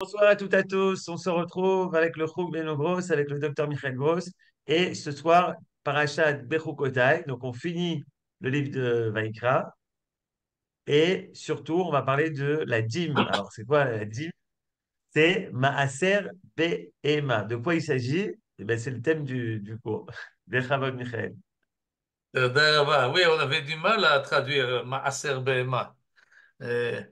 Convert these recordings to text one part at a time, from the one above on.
Bonsoir à toutes et à tous. On se retrouve avec le Chouk Beno Gross, avec le docteur Michael Gross. Et ce soir, Parashat Bechukotai. Donc, on finit le livre de Vaïkra. Et surtout, on va parler de la dîme. Alors, c'est quoi la dîme? C'est Maaser Be'ema. De quoi il s'agit? Eh ben, c'est le thème du cours. Bechavod Michael. Oui, on avait du mal à traduire Maaser Behema. Euh,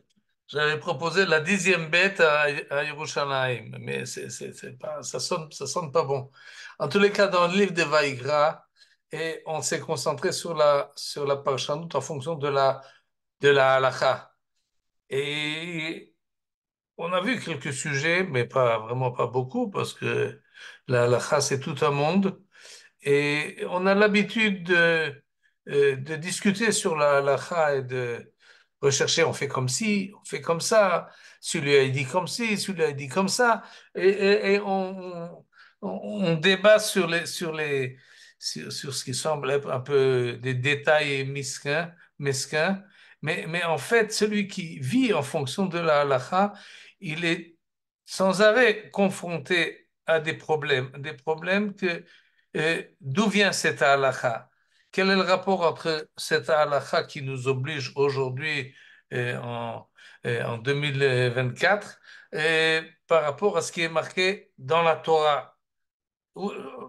J'avais proposé la 10e bête à Yerushalayim, mais c'est pas, ça sonne pas bon. En tous les cas, dans le livre de Vaïgra, et on s'est concentré sur la parshanout en fonction de la halakha. Et on a vu quelques sujets, mais pas vraiment pas beaucoup, parce que la halakha, c'est tout un monde. Et on a l'habitude de discuter sur la halakha et de rechercher, on fait comme ci, on fait comme ça, celui-là il dit comme ci, celui-là il dit comme ça, et on débat sur ce qui semble être un peu des détails mesquins, mais en fait, celui qui vit en fonction de la halakha, il est sans arrêt confronté à des problèmes que d'où vient cette halakha? Quel est le rapport entre cette halakha qui nous oblige aujourd'hui euh, en, en 2024 par rapport à ce qui est marqué dans la Torah?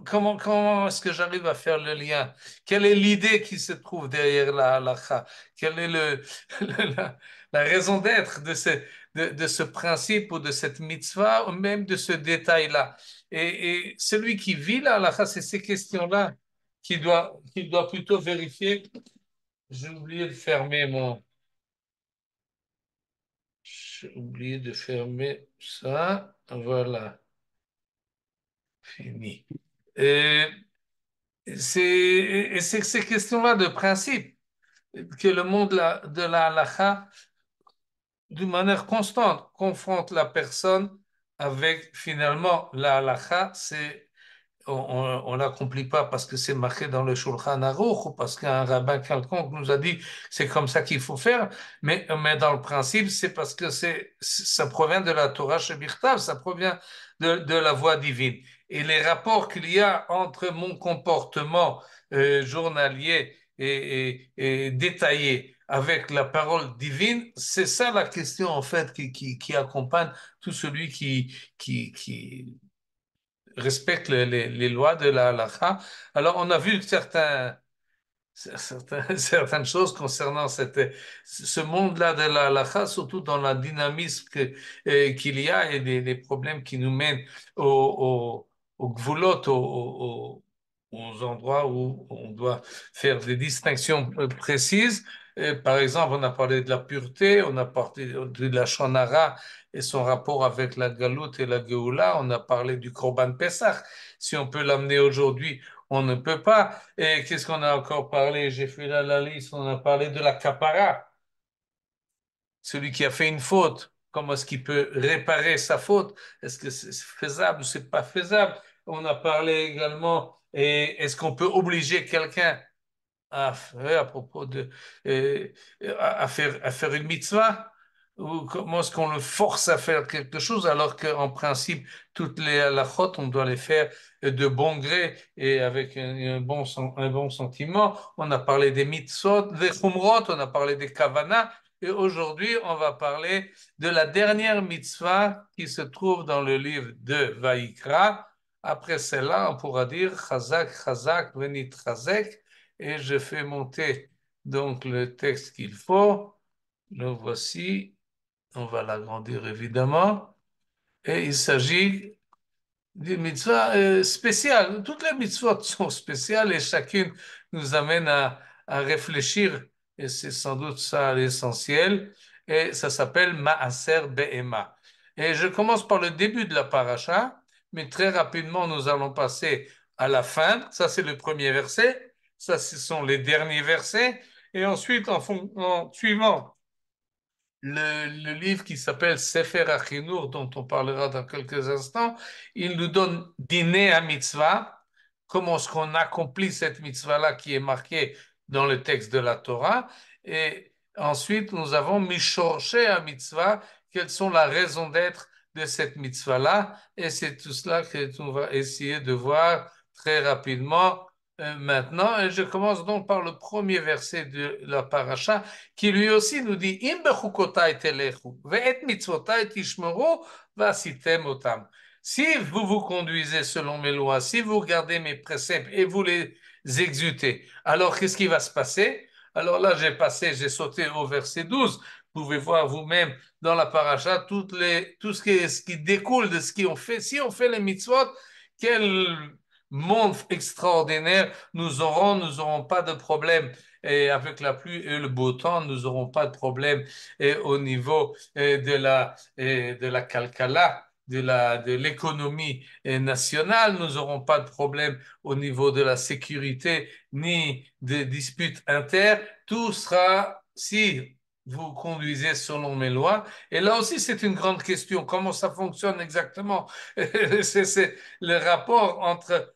Comment est-ce que j'arrive à faire le lien? Quelle est l'idée qui se trouve derrière la halakha? Quelle est la raison d'être de ce principe ou de cette mitzvah ou même de ce détail-là? Et celui qui vit la halakha, c'est ces questions-là qu'il doit plutôt vérifier. J'ai oublié de fermer J'ai oublié de fermer ça. Voilà, fini. Euh, c'est ces questions-là de principe que le monde de la halakha, d'une manière constante, confronte la personne avec finalement la halakha. On l'accomplit pas parce que c'est marqué dans le Shulchan Aruch ou parce qu'un rabbin quelconque nous a dit c'est comme ça qu'il faut faire, mais dans le principe, c'est parce que ça provient de la Torah Shebirtav, ça provient de la voix divine. Et les rapports qu'il y a entre mon comportement journalier et détaillé avec la parole divine, c'est ça la question en fait qui accompagne tout celui qui respecte les lois de la halakha. Alors, on a vu certaines choses concernant ce monde-là de la halakha, surtout dans la dynamisme qu'il y a et les problèmes qui nous mènent au gvulot, aux endroits où on doit faire des distinctions précises. Par exemple, on a parlé de la pureté, on a parlé de la shonara et son rapport avec la galoute et la geoula, on a parlé du korban Pessah. Si on peut l'amener aujourd'hui, on ne peut pas. Et qu'est-ce qu'on a encore parlé? J'ai fait la liste, on a parlé de la capara. Celui qui a fait une faute, comment est-ce qu'il peut réparer sa faute? Est-ce que c'est faisable ou c'est pas faisable? On a parlé également, et est-ce qu'on peut obliger quelqu'un à propos euh, à faire une mitzvah? Ou comment est-ce qu'on le force à faire quelque chose alors qu'en principe, toutes les halachot, on doit les faire de bon gré et avec un bon sentiment. On a parlé des mitzvot, des chumrot, on a parlé des kavanas. Et aujourd'hui, on va parler de la dernière mitzvah qui se trouve dans le livre de Vaïkra. Après cela, on pourra dire Chazak, Chazak, Venit Chazek et je fais monter donc le texte qu'il faut. Le voici. On va l'agrandir évidemment. Et il s'agit d'une mitzvah spéciale. Toutes les mitzvot sont spéciales et chacune nous amène à réfléchir. Et c'est sans doute ça l'essentiel. Et ça s'appelle Maaser Be'ema. Et je commence par le début de la paracha, mais très rapidement nous allons passer à la fin. Ça, c'est le premier verset. Ça, ce sont les derniers versets. Et ensuite, en suivant le livre qui s'appelle Sefer Achinour, dont on parlera dans quelques instants, il nous donne dîner à mitzvah, comment est-ce qu'on accomplit cette mitzvah-là qui est marquée dans le texte de la Torah. Et ensuite, nous avons Mishorché à mitzvah, quelles sont la raison d'être de cette mitzvah-là. Et c'est tout cela que on va essayer de voir très rapidement maintenant. Et je commence donc par le premier verset de la paracha qui lui aussi nous dit Im bechukotai telechu ve'et mitzvotai tishmeru va'asitem otam. Si vous vous conduisez selon mes lois, si vous regardez mes préceptes et vous les exécutez, alors qu'est-ce qui va se passer? Alors là, j'ai sauté au verset 12. Vous pouvez voir vous-même dans la paracha tout ce qui découle de ce qu'on fait. Si on fait les mitzvot, quel monde extraordinaire nous n'aurons pas de problème. Et avec la pluie et le beau temps, nous n'aurons pas de problème et au niveau de la calcala, de l'économie nationale, nous n'aurons pas de problème au niveau de la sécurité ni de disputes internes. Tout sera, si vous conduisez selon mes lois. Et là aussi, c'est une grande question. Comment ça fonctionne exactement? C'est le rapport entre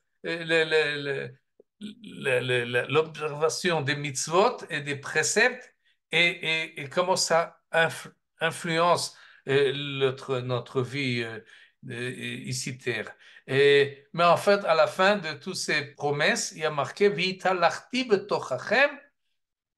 l'observation des mitzvot et des préceptes et comment ça influence notre vie ici terre. Mais en fait, à la fin de toutes ces promesses, il y a marqué Vita larti betochachem,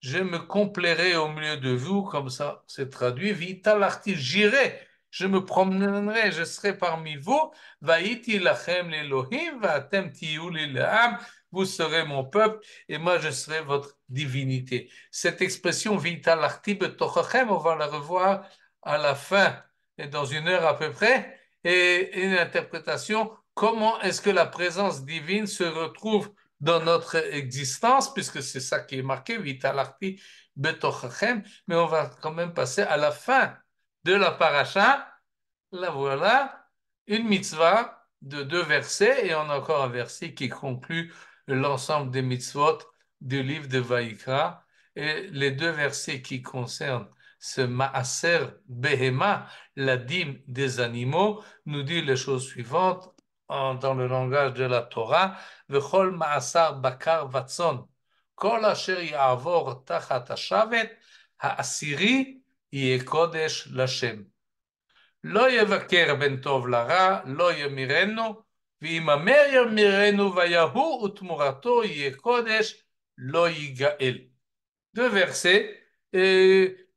je me complairai au milieu de vous, comme ça c'est traduit, Vita larti, j'irai, je me promènerai, je serai parmi vous, Vaiti lachem l'Elohim, Vatem tiyu li le'am, vous serez mon peuple et moi je serai votre divinité. Cette expression Vita larti betochachem, on va la revoir à la fin et dans une heure à peu près, et une interprétation, comment est-ce que la présence divine se retrouve dans notre existence, puisque c'est ça qui est marqué, Vitalarti betochachem, mais on va quand même passer à la fin de la paracha. Là voilà, une mitzvah de 2 versets, et on a encore un verset qui conclut l'ensemble des mitzvot du livre de Vaïkra. Et les 2 versets qui concernent ce maaser behema, la dîme des animaux, nous dit les choses suivantes dans le langage de la Torah. וכל מעשר בקר וצאן, כל אשר יעבור תחת השבט, העשירי יהיה קודש לשם. לא יבקר בין טוב לרע, לא ימירנו, ואם המר ימירנו ויהוא ותמורתו יהיה קודש, לא ייגאל. 2 versets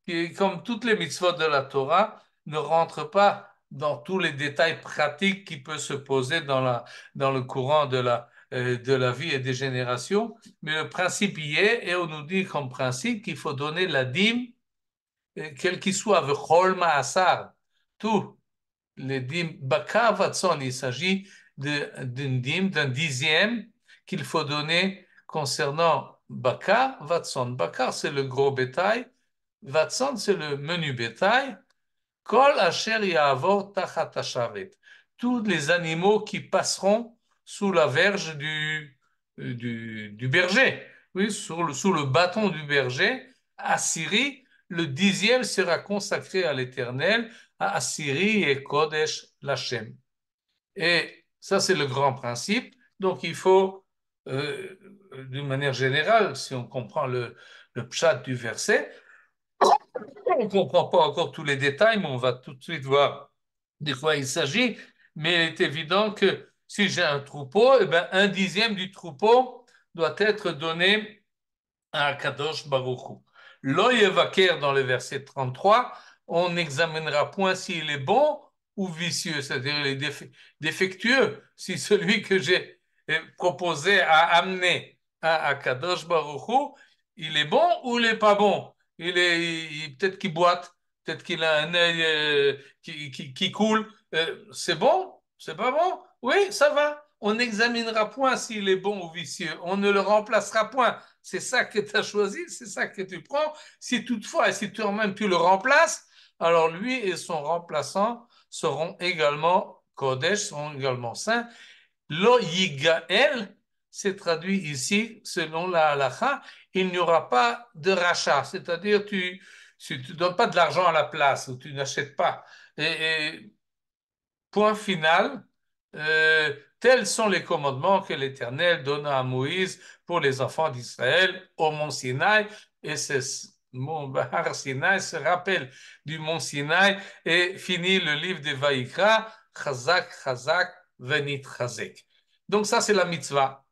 qui, comme toutes les mitzvot de la Torah, ne rentrent pas dans tous les détails pratiques qui peuvent se poser dans le courant de la vie et des générations, mais le principe y est, et on nous dit comme principe qu'il faut donner la dîme, quel qu'il soit, v'chol ma'asar, tous les dîmes, bakar vatson, il s'agit d'une dîme, d'un dixième qu'il faut donner concernant bakar, vatson. Bakar, c'est le gros bétail, vatson, c'est le menu bétail. Kol asher ya'avor tachat hashavet. Tous les animaux qui passeront sous la verge du berger, oui, sous le bâton du berger, à Syrie, le dixième sera consacré à l'Éternel, à Assyrie et Kodesh Lachem. Et ça, c'est le grand principe. Donc, il faut, d'une manière générale, si on comprend le pshat du verset, on ne comprend pas encore tous les détails, mais on va tout de suite voir de quoi il s'agit. Mais il est évident que si j'ai un troupeau, eh ben, un dixième du troupeau doit être donné à Kadosh Baruch Hu. Lo yevaker dans le verset 33, on n'examinera point s'il est bon ou vicieux, c'est-à-dire il est défectueux. Si celui que j'ai proposé à amener à Kadosh Baruch Hu, il est bon ou il n'est pas bon. Peut-être qu'il boite, peut-être qu'il a un œil qui coule. C'est bon? C'est pas bon? Oui, ça va. On n'examinera point s'il est bon ou vicieux. On ne le remplacera point. C'est ça que tu as choisi, c'est ça que tu prends. Si toutefois, et si toi-même tu le remplaces, alors lui et son remplaçant seront également Kodesh, seront également saints. Lo yigael, c'est traduit ici, selon la halakha, il n'y aura pas de rachat, c'est-à-dire tu ne donnes pas de l'argent à la place, ou tu n'achètes pas. Et point final, tels sont les commandements que l'Éternel donna à Moïse pour les enfants d'Israël au mont Sinaï, et c'est mont Har Sinai, se rappelle du mont Sinaï et finit le livre de Vaïkra, Chazak, Chazak, Venit Chazek. Donc ça, c'est la mitzvah.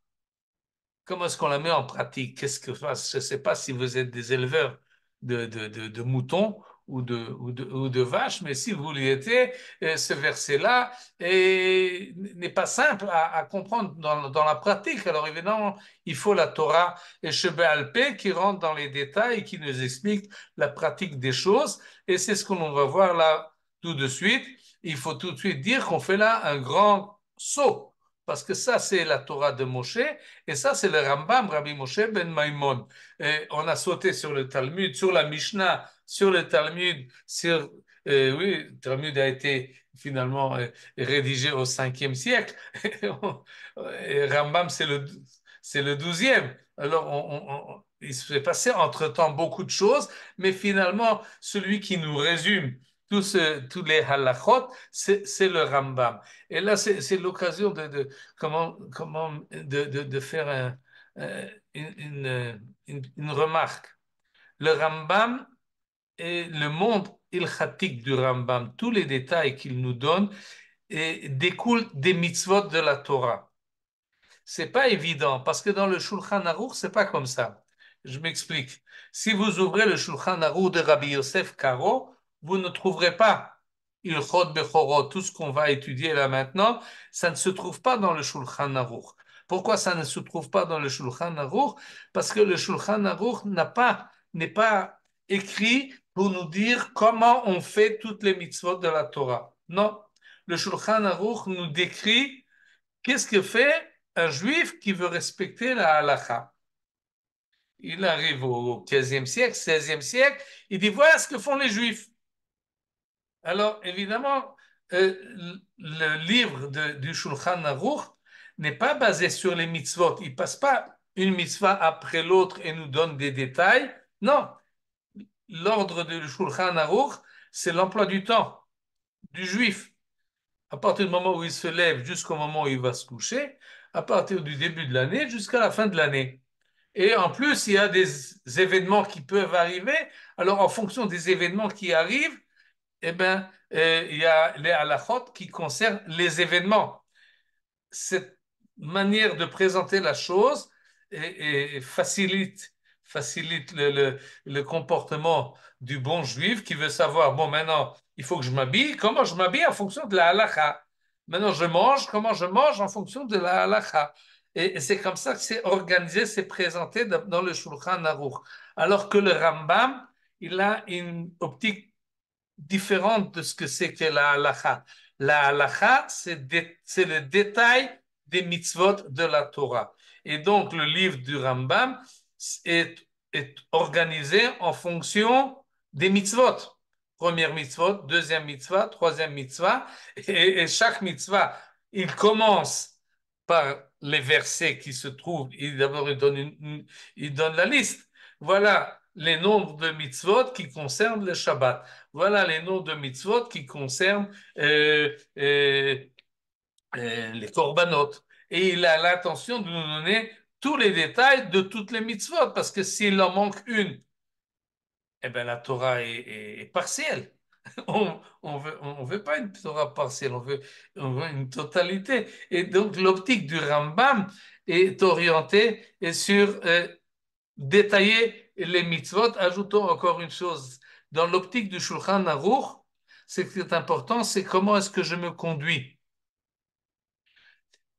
Comment est-ce qu'on la met en pratique? Qu'est-ce que je ne sais pas si vous êtes des éleveurs de moutons ou de vaches, mais si vous l'y étiez, ce verset-là n'est pas simple à comprendre dans la pratique. Alors évidemment, il faut la Torah et Sheba'al Peh qui rentre dans les détails et qui nous explique la pratique des choses. Et c'est ce que l'on va voir là tout de suite. Il faut tout de suite dire qu'on fait là un grand saut. Parce que ça, c'est la Torah de Moshe, et ça, c'est le Rambam, Rabbi Moshe ben Maimon. Et on a sauté sur le Talmud, sur la Mishnah, sur le Talmud, oui, le Talmud a été finalement rédigé au 5e siècle. Et Rambam, c'est le 12e. Alors, il se fait passer entre-temps beaucoup de choses, mais finalement, celui qui nous résume tous les halachot, c'est le Rambam. Et là, c'est l'occasion de faire une remarque. Le Rambam et le monde ilchatique du Rambam, tous les détails qu'il nous donne, découlent des mitzvot de la Torah. C'est pas évident parce que dans le Shulchan Aruch, c'est pas comme ça. Je m'explique. Si vous ouvrez le Shulchan Aruch de Rabbi Yosef Karo, vous ne trouverez pas Ilchot Bechorot, tout ce qu'on va étudier là maintenant, ça ne se trouve pas dans le Shulchan Aruch. Pourquoi ça ne se trouve pas dans le Shulchan Aruch? Parce que le Shulchan Aruch n'est pas écrit pour nous dire comment on fait toutes les mitzvot de la Torah. Non, le Shulchan Aruch nous décrit qu'est-ce que fait un juif qui veut respecter la halakha. Il arrive au 15e siècle, 16e siècle, il dit voilà ce que font les juifs. Alors évidemment, le livre du Shulchan Aruch n'est pas basé sur les mitzvot. Il ne passe pas une mitzvah après l'autre et nous donne des détails. Non, l'ordre du Shulchan Aruch, c'est l'emploi du temps du juif. À partir du moment où il se lève jusqu'au moment où il va se coucher, à partir du début de l'année jusqu'à la fin de l'année. Et en plus, il y a des événements qui peuvent arriver. Alors, en fonction des événements qui arrivent, eh ben, il y a les halachot qui concernent les événements. Cette manière de présenter la chose facilite le comportement du bon juif qui veut savoir, bon, maintenant, il faut que je m'habille. Comment je m'habille en fonction de la halakha? Maintenant, je mange. Comment je mange en fonction de la halakha? Et c'est comme ça que c'est organisé, c'est présenté dans le Shulchan Aruch. Alors que le Rambam, il a une optique différente de ce que c'est que la halakha. La halakha, c'est le détail des mitzvot de la Torah. Et donc, le livre du Rambam est organisé en fonction des mitzvot. Première mitzvot, deuxième mitzvah, troisième mitzvah. Et chaque mitzvah, il commence par les versets qui se trouvent. D'abord, il donne la liste. Voilà les nombres de mitzvot qui concernent le Shabbat. Voilà les noms de mitzvot qui concernent les korbanot. Et il a l'intention de nous donner tous les détails de toutes les mitzvot, parce que s'il en manque une, eh ben la Torah est partielle. On veut pas une Torah partielle, on veut une totalité. Et donc l'optique du Rambam est orientée sur détailler les mitzvot. Ajoutons encore une chose. Dans l'optique du Shulchan Aruch, ce qui est important, c'est comment est-ce que je me conduis.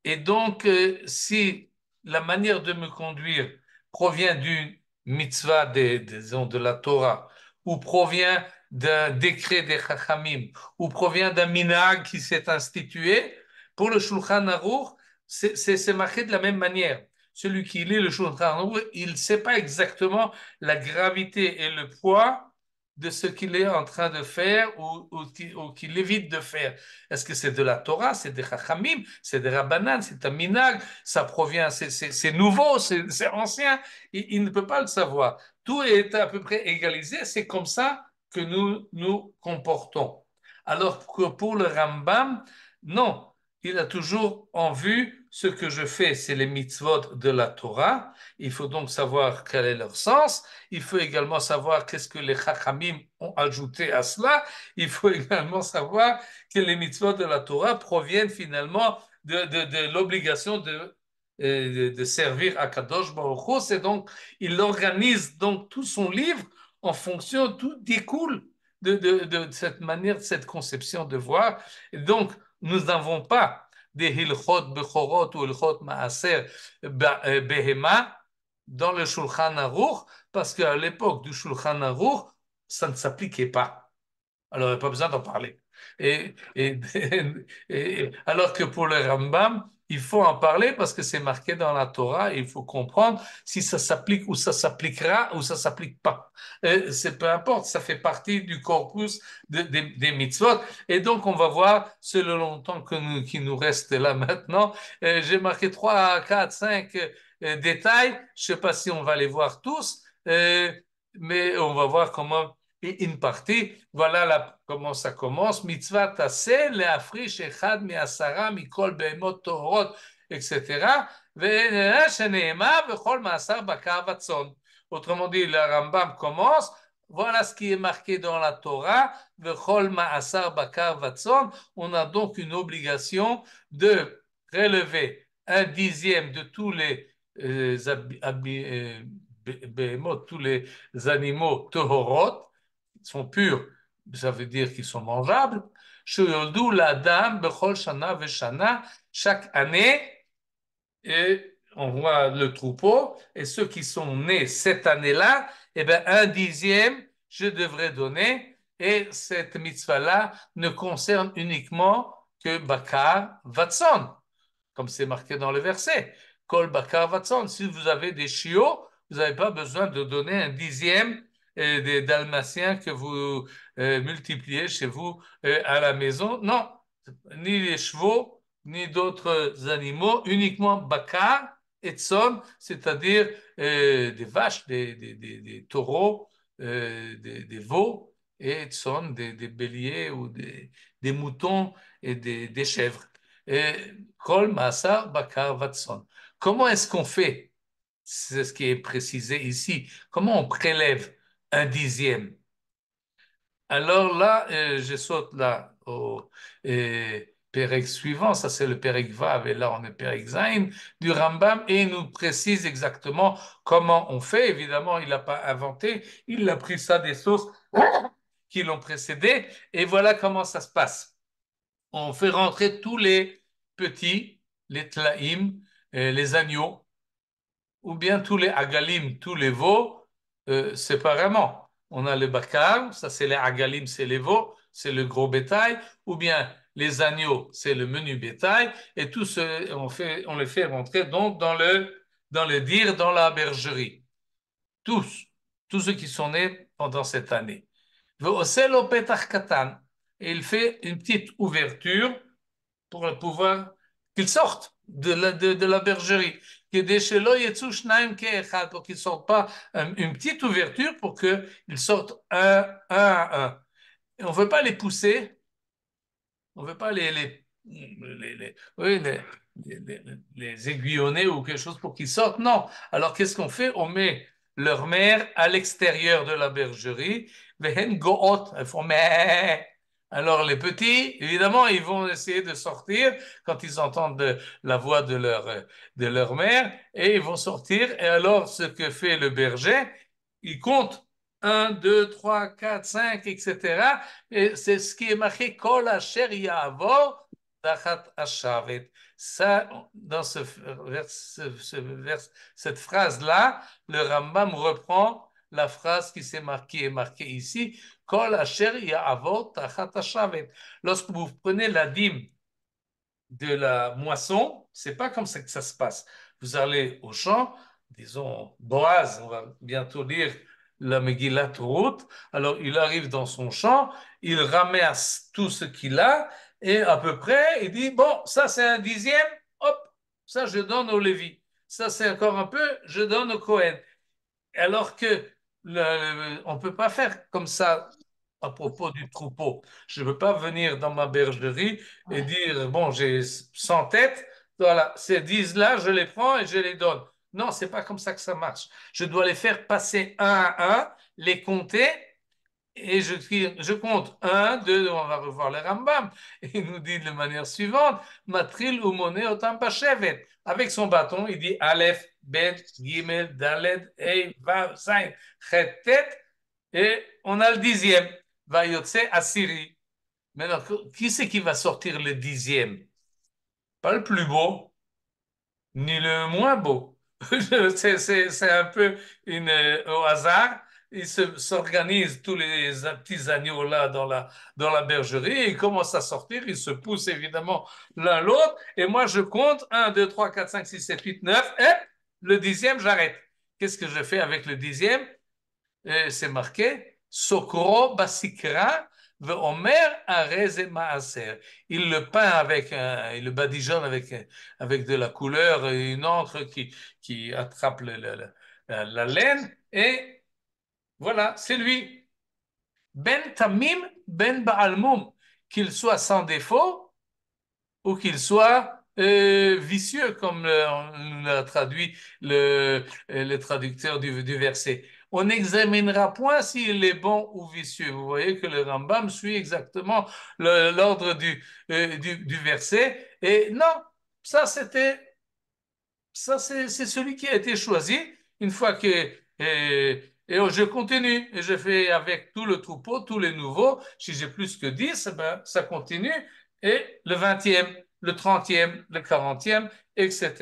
Et donc, si la manière de me conduire provient d'une mitzvah, disons, de la Torah, ou provient d'un décret des Chachamim, ou provient d'un minhag qui s'est institué, pour le Shulchan Aruch, c'est marqué de la même manière. Celui qui lit le Shulchan Aruch, il ne sait pas exactement la gravité et le poids de ce qu'il est en train de faire ou qu'il évite de faire. Est-ce que c'est de la Torah, c'est des Chachamim, c'est des Rabbanan, c'est un minag, ça provient, c'est nouveau, c'est ancien, il ne peut pas le savoir. Tout est à peu près égalisé, c'est comme ça que nous nous comportons. Alors que pour le Rambam, non, il a toujours en vue ce que je fais, c'est les mitzvot de la Torah. Il faut donc savoir quel est leur sens. Il faut également savoir qu'est-ce que les Chachamim ont ajouté à cela. Il faut également savoir que les mitzvot de la Torah proviennent finalement de l'obligation de servir à Kadosh Baruch Hu. C'est donc, il organise donc tout son livre en fonction, tout découle de cette manière, de cette conception de voir. Et donc, nous n'avons pas des Hilchot Bechorot ou Hilchot Maaser Behema dans le Shulchan Aruch, parce qu'à l'époque du Shulchan Aruch, ça ne s'appliquait pas. Alors, il n'y a pas besoin d'en parler. Et, et, alors que pour le Rambam, il faut en parler parce que c'est marqué dans la Torah et il faut comprendre si ça s'applique ou ça s'appliquera ou ça s'applique pas. C'est peu importe, ça fait partie du corpus des mitzvot. Et donc, on va voir, c'est le longtemps qui nous reste là maintenant. J'ai marqué 3, 4, 5 détails. Je ne sais pas si on va les voir tous, mais on va voir comment et une partie, voilà comment ça commence. Mitzvah taseh leafrish echad mi'asara mikol behemot tohorot, etc. Sheneema v'chol ma'asar bakar vatzon. Autrement dit, le Rambam commence. Voilà ce qui est marqué dans la Torah. V'chol ma'asar bakar vatzon. On a donc une obligation de relever un dixième de tous les tous les animaux tohorot sont purs, ça veut dire qu'ils sont mangeables. Chaque année, et on voit le troupeau, et ceux qui sont nés cette année-là, eh bien, un dixième, je devrais donner, et cette mitzvah-là ne concerne uniquement que Bakar Vatson, comme c'est marqué dans le verset. Kol Bakar Vatson, si vous avez des chiots, vous n'avez pas besoin de donner un dixième des dalmatiens que vous multipliez chez vous à la maison. Non, ni les chevaux, ni d'autres animaux, uniquement bakar et tson, c'est-à-dire des vaches, des taureaux, des veaux, et tson, des béliers ou des moutons et des chèvres. Et kol masar bakar vatson. Comment est-ce qu'on fait? C'est ce qui est précisé ici. Comment on prélève un dixième? Alors là, je saute là au Pérec suivant, ça c'est le Pérec Vav, et là on est Pérec Zain du Rambam, et il nous précise exactement comment on fait. Évidemment, il n'a pas inventé, il a pris ça des sources qui l'ont précédé, et voilà comment ça se passe. On fait rentrer tous les petits, les tlaïm, les agneaux, ou bien tous les agalim, tous les veaux, séparément. On a le bakar, ça c'est les agalim, c'est les veaux, c'est le gros bétail, ou bien les agneaux, c'est le menu bétail, et tout ce, on les fait rentrer donc dans le dire, dans la bergerie. Tous, tous ceux qui sont nés pendant cette année. Et il fait une petite ouverture pour pouvoir qu'ils sortent de la bergerie. Pour qu'ils ne sortent pas une petite ouverture pour qu'ils sortent un à un. Et on ne veut pas les pousser, on ne veut pas oui, les aiguillonner ou quelque chose pour qu'ils sortent. Non. Alors qu'est-ce qu'on fait? On met leur mère à l'extérieur de la bergerie. Elles font mais. Alors les petits, évidemment, ils vont essayer de sortir quand ils entendent la voix de leur mère et ils vont sortir. Et alors ce que fait le berger, il compte un, 2, 3, 4, 5, etc. Et c'est ce qui est marqué Kol asher ya'avor tachat hashavet. Ça, dans cette phrase-là, le Rambam reprend la phrase qui est marquée ici, Kol asher ya'avor tachat hashavet. Lorsque vous prenez la dîme de la moisson, c'est pas comme ça que ça se passe. Vous allez au champ, disons Boaz, on va bientôt lire la Megillat Ruth. Alors il arrive dans son champ, il ramasse tout ce qu'il a et à peu près il dit bon, ça c'est un dixième, hop, ça je donne au Lévi. Ça c'est encore un peu, je donne au Cohen. Alors que on ne peut pas faire comme ça à propos du troupeau. Je ne peux pas venir dans ma bergerie et dire, bon, j'ai 100 têtes, voilà, ces 10 là, je les prends et je les donne. Non, c'est pas comme ça que ça marche. Je dois les faire passer un à un, les compter et je compte un, deux, on va revoir le Rambam. Et il nous dit de la manière suivante, Matril ou Moné otam bashevet. Avec son bâton, il dit Aleph, Bet, Gimel, Daled, Ei, Vav, Zain, Chet, Tet. Et on a le dixième. Vayotse Assyrie. Maintenant, qui c'est qui va sortir le dixième? Pas le plus beau, ni le moins beau. C'est un peu au hasard. Ils s'organisent tous les petits agneaux là dans la bergerie et ils commencent à sortir. Ils se poussent évidemment l'un l'autre. Et moi, je compte un, 2, 3, 4, 5, 6, 7, 8, 9. Et le dixième, j'arrête. Qu'est-ce que je fais avec le dixième? C'est marqué Sokro Basikra Omer Areze Maaser. Il le peint il le badigeonne avec de la couleur et une encre qui attrape la laine. Et voilà, c'est lui. Ben Tamim, Ben Baalmoum. Qu'il soit sans défaut ou qu'il soit vicieux, comme on l'a traduit le traducteur du verset. On n'examinera point s'il est bon ou vicieux. Vous voyez que le Rambam suit exactement l'ordre du verset. Et non, ça c'était ça, c'est celui qui a été choisi. Une fois que et je continue et je fais avec tout le troupeau, tous les nouveaux. Si j'ai plus que 10, ben, ça continue. Et le 20e, le 30e, le 40e, etc.,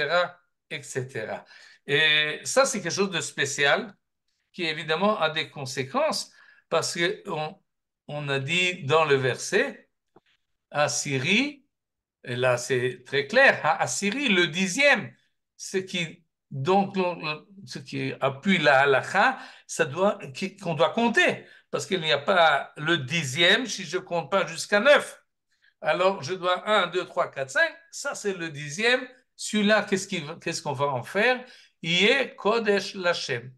etc. Et ça, c'est quelque chose de spécial qui évidemment a des conséquences parce on a dit dans le verset, Assyrie, et là, c'est très clair. Assyrie, le dixième, ce qui, donc, ce qui appuie la halakha, qu'on doit compter. Parce qu'il n'y a pas le dixième si je ne compte pas jusqu'à 9. Alors, je dois un, 2, 3, 4, 5. Ça, c'est le dixième. Celui-là, qu'est-ce qu'on va en faire? Il est Kodesh Lachem.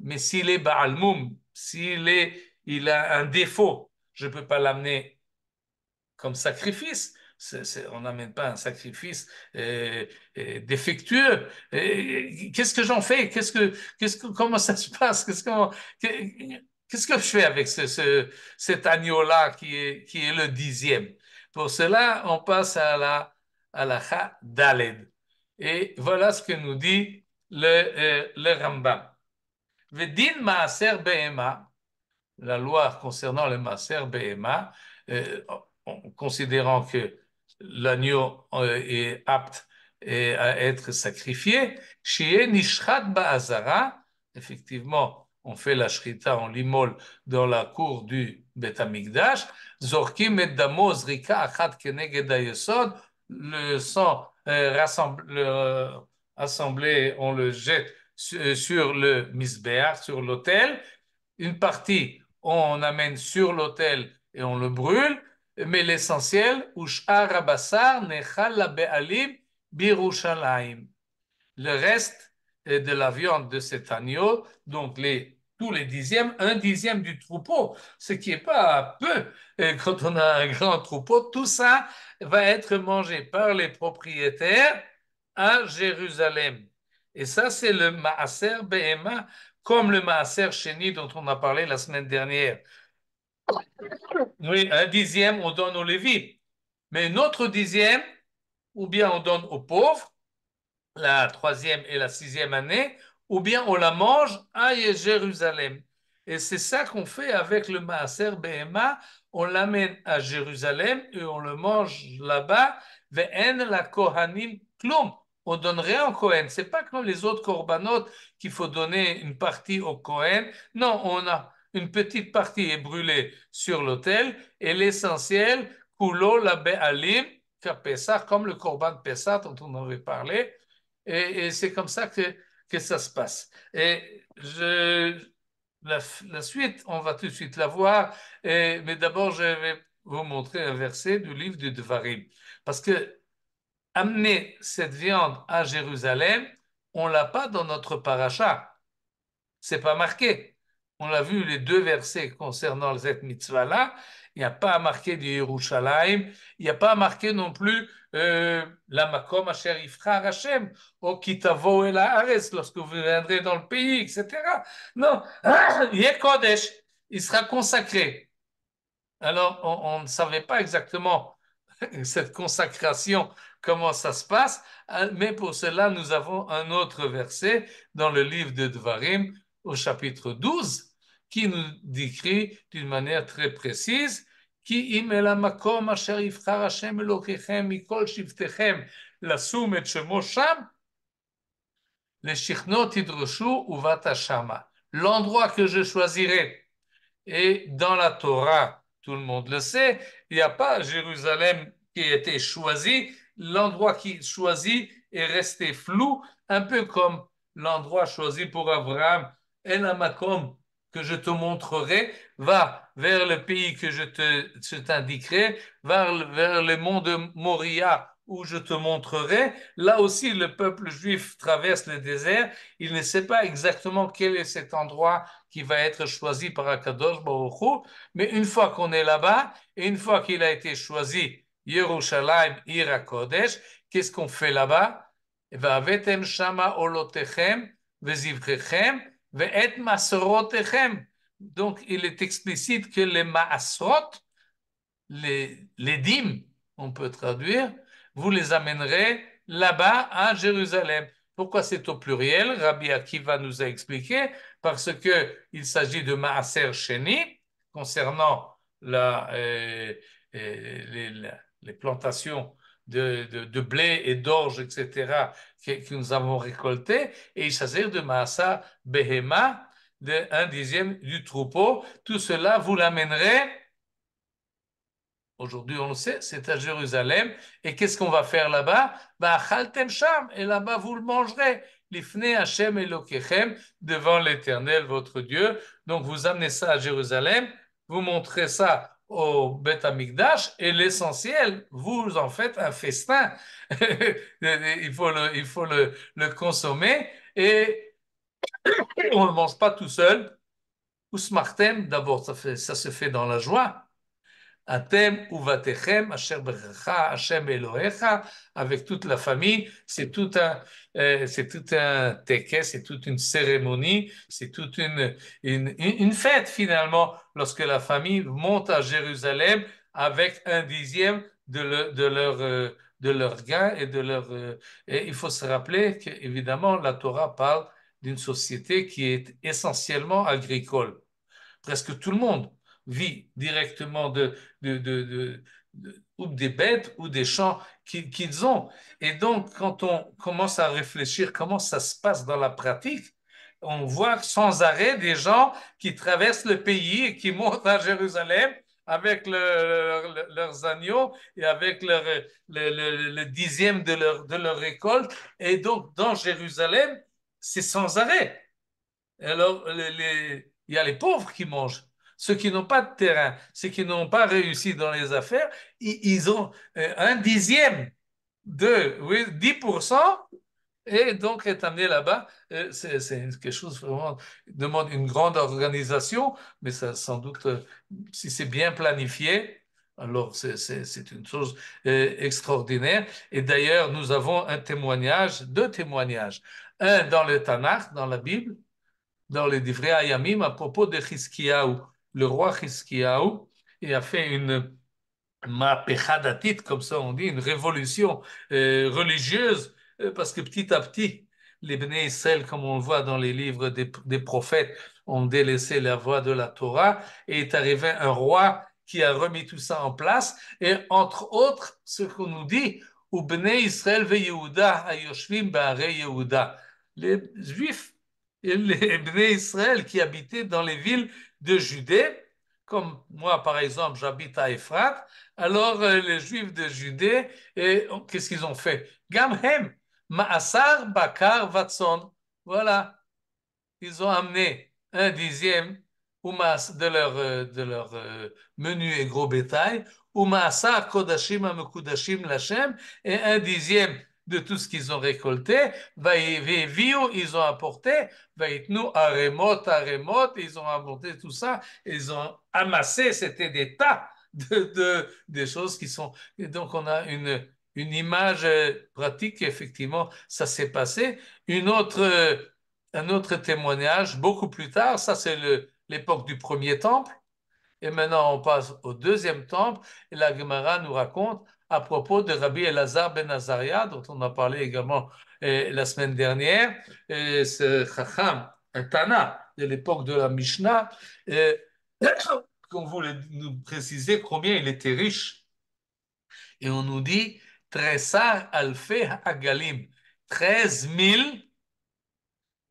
Mais s'il est Baal Moum, il a un défaut, je ne peux pas l'amener comme sacrifice. On n'amène pas un sacrifice défectueux. Qu'est-ce que j'en fais? Comment ça se passe? Qu'est-ce que je fais avec cet agneau-là qui est le dixième? Pour cela, on passe à la Cha Daled. Et voilà ce que nous dit le Rambam. Vedin maaser behema, la loi concernant le maaser behema, en considérant que l'agneau est apte à être sacrifié, chez Nishrat Ba'azara, effectivement, on fait la shrita, on l'immole dans la cour du Bet Amikdash, Zorkim et Damo Zrika Achat Keneged Ayesod, le sang assemblé, on le jette sur le misbéach, sur l'autel. Une partie, on amène sur l'autel et on le brûle. Mais l'essentiel, Ushar Abassar Nechal la Be'alim Birushalayim. Le reste de la viande de cet agneau, donc tous les dixièmes, un dixième du troupeau, ce qui n'est pas peu. Et quand on a un grand troupeau, tout ça va être mangé par les propriétaires à Jérusalem. Et ça, c'est le Maaser Behema, comme le Maaser Sheni dont on a parlé la semaine dernière. Oui, un dixième, on donne aux Lévites. Mais un autre dixième, ou bien on donne aux pauvres, la troisième et la sixième année, ou bien on la mange à Jérusalem. Et c'est ça qu'on fait avec le Maaser Behema. On l'amène à Jérusalem et on le mange là-bas. Ve'en la Kohanim klum. On donne rien au Kohen. C'est pas comme les autres korbanot qu'il faut donner une partie au Kohen. Non, on a une petite partie est brûlée sur l'autel et l'essentiel, kulo la be'alim, comme le korban Pessah dont on avait parlé, et c'est comme ça que ça se passe. Et la suite, on va tout de suite la voir, mais d'abord, je vais vous montrer un verset du livre du Devarim. Parce que amener cette viande à Jérusalem, on ne l'a pas dans notre paracha. C'est pas marqué. on l'a vu, les deux versets concernant cette mitzvah-là, il n'y a pas marqué du Yerushalayim, il n'y a pas marqué non plus la makom asher yifchar Hashem, ou kitavo el haaretz, lorsque vous viendrez dans le pays, etc. Non, Yeh Kodesh, il sera consacré. Alors, on ne savait pas exactement cette consacration, comment ça se passe, mais pour cela, nous avons un autre verset dans le livre de Dvarim, au chapitre 12, qui nous décrit d'une manière très précise כי אם אל המקום אשר יבחר השם אלוקיכם מכל שבטיכם לשום את שמו שם, לשכנו תדרשו ובאת שמה. L'endroit que je choisirai. Et dans la Torah, tout le monde le sait, il n'y a pas Jérusalem qui a été choisi. L'endroit qui est choisi est resté flou, un peu comme l'endroit choisi pour Abraham, El Hamakom, que je te montrerai, va vers le pays que je t'indiquerai, vers le mont de Moria où je te montrerai. Là aussi, le peuple juif traverse le désert. Il ne sait pas exactement quel est cet endroit qui va être choisi par Akadosh Baruch Hu, mais une fois qu'on est là-bas, et une fois qu'il a été choisi, Yerushalayim, Ir HaKodesh, qu'est-ce qu'on fait là-bas? Va'avetem shama olotechem, vezivrechem, ve'et masorotechem. Donc, il est explicite que les maasrot, les dîmes, on peut traduire, vous les amènerez là-bas à Jérusalem. Pourquoi c'est au pluriel? Rabbi Akiva nous a expliqué, parce qu'il s'agit de Maaser Sheni, concernant les plantations de blé et d'orge, etc., que nous avons récoltées, et il s'agit de Maasa Behema, de 1/10 du troupeau. Tout cela, vous l'amènerez. Aujourd'hui, on le sait, c'est à Jérusalem. Et qu'est-ce qu'on va faire là-bas? Chaltem Sham. Et là-bas, vous le mangerez. Lifnei Hashem Elokechem, devant l'Éternel, votre Dieu. Donc, vous amenez ça à Jérusalem, vous montrez ça au Beth Amikdash, et l'essentiel, vous en faites un festin. Il faut le consommer, et on ne le mange pas tout seul. Usmartem, d'abord, ça se fait dans la joie. Atem uvatechem, asher berecha, Hashem Elohecha, avec toute la famille. C'est tout un teke, c'est toute une cérémonie, c'est toute une fête finalement, lorsque la famille monte à Jérusalem avec 1/10 de leur gain et de leur. Et il faut se rappeler qu'évidemment, la Torah parle d'une société qui est essentiellement agricole. Presque tout le monde vit directement ou des bêtes ou des champs qu'ils ont. Et donc, quand on commence à réfléchir comment ça se passe dans la pratique, on voit sans arrêt des gens qui traversent le pays et qui montent à Jérusalem avec leurs agneaux et avec le 10e de leur récolte. Et donc, dans Jérusalem, c'est sans arrêt. Alors, il y a les pauvres qui mangent. Ceux qui n'ont pas de terrain, ceux qui n'ont pas réussi dans les affaires, ils ont 1/10 oui, 10%, et donc est amené là-bas. C'est quelque chose vraiment qui demande une grande organisation, mais ça, sans doute, si c'est bien planifié, alors c'est une chose extraordinaire. Et d'ailleurs, nous avons deux témoignages. Un dans le Tanakh, dans la Bible, dans les Divrei Hayamim, à propos de Chizkiyahu. Le roi Chizkiyahu, il a fait une ma'apechadatit, comme ça on dit, une révolution religieuse, parce que petit à petit, les Bnei Israël, comme on le voit dans les livres des prophètes, ont délaissé la voie de la Torah, et est arrivé un roi qui a remis tout ça en place, et entre autres, ce qu'on nous dit, ou Bnei Israël ve Yehuda hayoshvim ba'arei Yehuda. Les Juifs et les Bnei Israël qui habitaient dans les villes de Judée, comme moi par exemple j'habite à Ephrat, alors les Juifs de Judée, qu'est-ce qu'ils ont fait? Gamhem, Ma'asar Bakar Vatson. Voilà, ils ont amené 1/10 de leur menu et gros bétail, ou Ma'asar Kodashim Amekudashim Lachem, et 1/10 de tout ce qu'ils ont récolté. Ils ont apporté, aremot, aremot, ils ont apporté tout ça, ils ont amassé, c'était des tas des choses qui sont. Et donc, on a une image pratique, effectivement, ça s'est passé. Un autre témoignage, beaucoup plus tard, ça c'est l'époque du premier temple. Et maintenant, on passe au deuxième temple. Et la Gemara nous raconte à propos de Rabbi Elazar ben Azaria, dont on a parlé également la semaine dernière, ce Chacham, un Tana de l'époque de la Mishnah, qu'on voulait nous préciser combien il était riche. Et on nous dit Tresar Alfe Agalim, 13 000,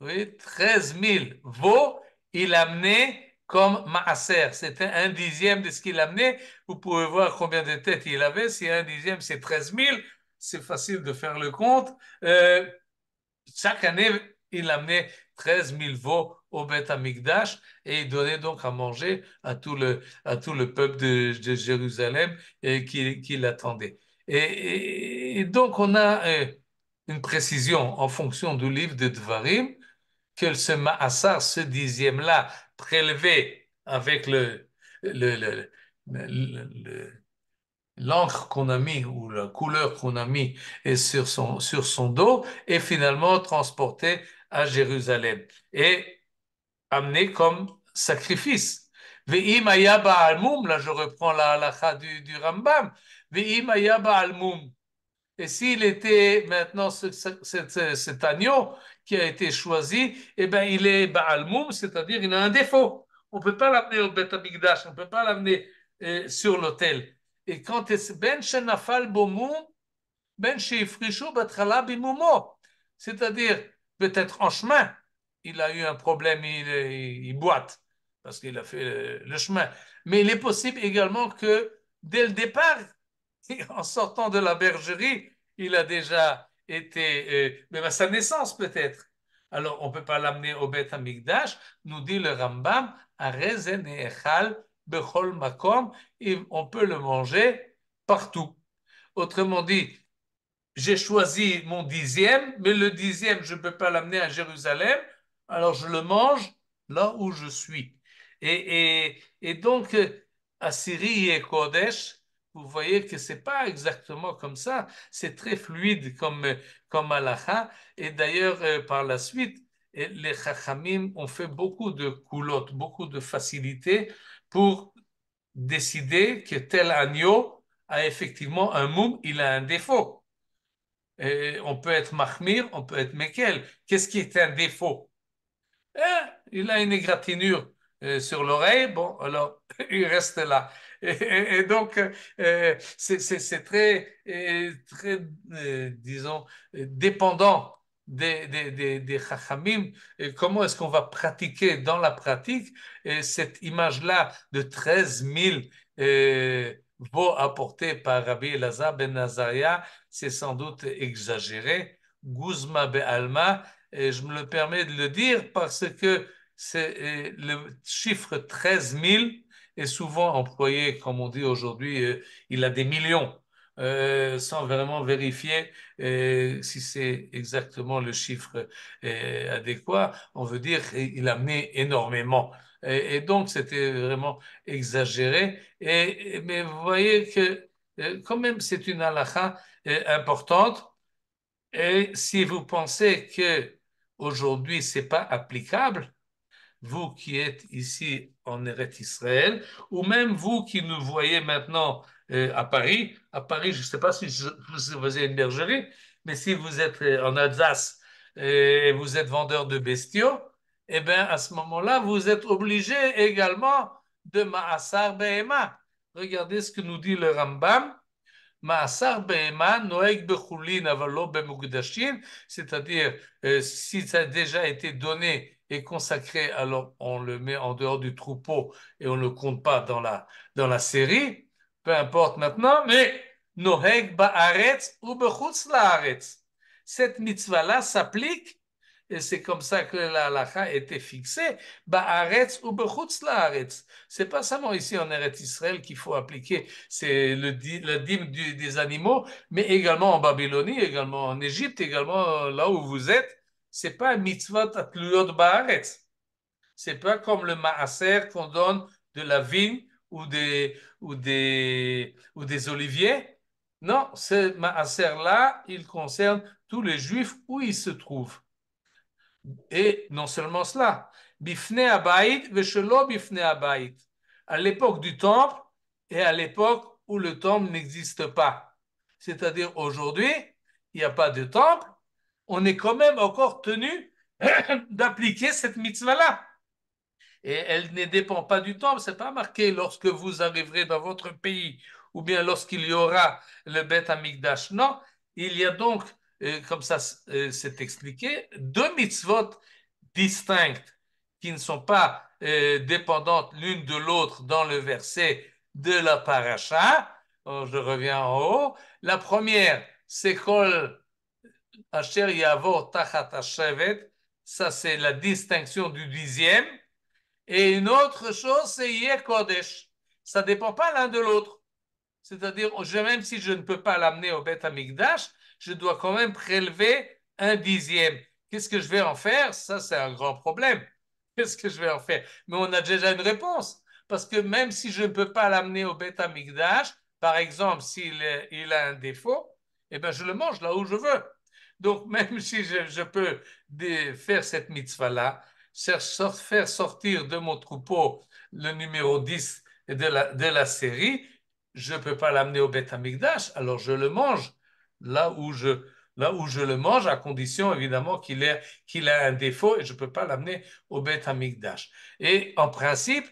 oui, 13 000 veaux, il amenait comme maaser. C'était un dixième de ce qu'il amenait. Vous pouvez voir combien de têtes il avait. Si un dixième, c'est 13 000, c'est facile de faire le compte. Chaque année, il amenait 13 000 veaux au Beth Amikdash et il donnait donc à manger à tout le peuple de Jérusalem qui l'attendait. Et donc, on a une précision en fonction du livre de Dvarim que ce Maassar, ce dixième-là, prélevé avec le, le, le, l'encre qu'on a mis ou la couleur qu'on a mis est sur son dos et finalement transporté à Jérusalem et amené comme sacrifice. Ve'im haya ba'almum, là je reprends la halakha du Rambam, ve'im haya ba'almum. Et s'il était maintenant cet agneau qui a été choisi, eh bien il est ba'almum, c'est-à-dire il a un défaut. On ne peut pas l'amener au Beth Amikdash, on ne peut pas l'amener sur l'autel. Et quand ben shenafal bomum, ben sheifrishu batchala bimumo, c'est-à-dire peut-être en chemin, il a eu un problème, il boite parce qu'il a fait le chemin. Mais il est possible également que dès le départ, en sortant de la bergerie, il a déjà été, même à sa naissance peut-être. Alors, on ne peut pas l'amener au Beth Amikdash, nous dit le Rambam, Arezen et Echal, Bechol Makom, et on peut le manger partout. Autrement dit, j'ai choisi mon dixième, mais le dixième, je ne peux pas l'amener à Jérusalem, alors je le mange là où je suis. Et donc, à Syrie et Kodesh, vous voyez que c'est pas exactement comme ça, c'est très fluide comme halakha. Et d'ailleurs, par la suite, les chachamim ont fait beaucoup de coulottes, beaucoup de facilités pour décider que tel agneau a effectivement un moum, il a un défaut. Et on peut être mahmir, on peut être mekel. Qu'est-ce qui est un défaut? Il a une égratignure sur l'oreille, bon, alors il reste là. Et donc, c'est très, très disons, dépendant des chachamim. Et comment est-ce qu'on va pratiquer dans la pratique cette image-là de 13 000 veaux apportés par Rabbi Elazar ben Azaria, c'est sans doute exagéré. Guzma be'alma, et je me le permets de le dire parce que le chiffre 13 000 est souvent employé, comme on dit aujourd'hui, il a des millions, sans vraiment vérifier si c'est exactement le chiffre adéquat. On veut dire qu'il a amené énormément. Et donc, c'était vraiment exagéré. Mais vous voyez que quand même, c'est une halakha importante. Et si vous pensez que aujourd'hui c'est pas applicable, vous qui êtes ici en Eretz Israël, ou même vous qui nous voyez maintenant à Paris, je ne sais pas si vous avez une bergerie, mais si vous êtes en Alsace et vous êtes vendeur de bestiaux, eh bien à ce moment-là, vous êtes obligé également de Ma'asar Behema. Regardez ce que nous dit le Rambam. Ma'asar Behema noeg bechulin avalo bemukdashin, c'est-à-dire si ça a déjà été donné et consacré, alors on le met en dehors du troupeau et on ne le compte pas dans la série, peu importe maintenant, mais noeg ba'aretz ou bechutz la'aretz. Cette mitzvah-là s'applique et c'est comme ça que la halakha a été fixée, ba'aretz ou bechutz la'aretz. C'est pas seulement ici en Eretz Israël qu'il faut appliquer c'est le dîme des animaux, mais également en Babylonie, également en Égypte, également là où vous êtes. C'est pas un mitzvot atluyot ba'aretz. C'est pas comme le maaser qu'on donne de la vigne ou des oliviers. Non, ce maaser-là, il concerne tous les juifs où ils se trouvent. Et non seulement cela, bifne abayit veshelo bifne abayit. À l'époque du temple et à l'époque où le temple n'existe pas. C'est-à-dire aujourd'hui, il n'y a pas de temple, on est quand même encore tenu d'appliquer cette mitzvah-là. Et elle ne dépend pas du temps, c'est pas marqué lorsque vous arriverez dans votre pays ou bien lorsqu'il y aura le Beth Amikdash. Non, il y a donc, comme ça c'est expliqué, deux mitzvot distinctes qui ne sont pas dépendantes l'une de l'autre dans le verset de la paracha. Oh, je reviens en haut. La première, c'est Kol Asher Yavor Tachat Hashevet. Ça, c'est la distinction du dixième. Et une autre chose, c'est Yeh Kodesh. Ça ne dépend pas l'un de l'autre. C'est-à-dire, même si je ne peux pas l'amener au Beth Amikdash, je dois quand même prélever un dixième. Qu'est-ce que je vais en faire? Ça, c'est un grand problème. Qu'est-ce que je vais en faire? Mais on a déjà une réponse. Parce que même si je ne peux pas l'amener au Beth Amikdash, par exemple, s'il a un défaut, eh ben, je le mange là où je veux. Donc, même si je peux faire cette mitzvah-là, faire sortir de mon troupeau le numéro 10 de la série, je ne peux pas l'amener au Beth Amikdash, alors je le mange là où je, là où je le mange, à condition évidemment qu'il a un défaut et je ne peux pas l'amener au Beth Amikdash. Et en principe,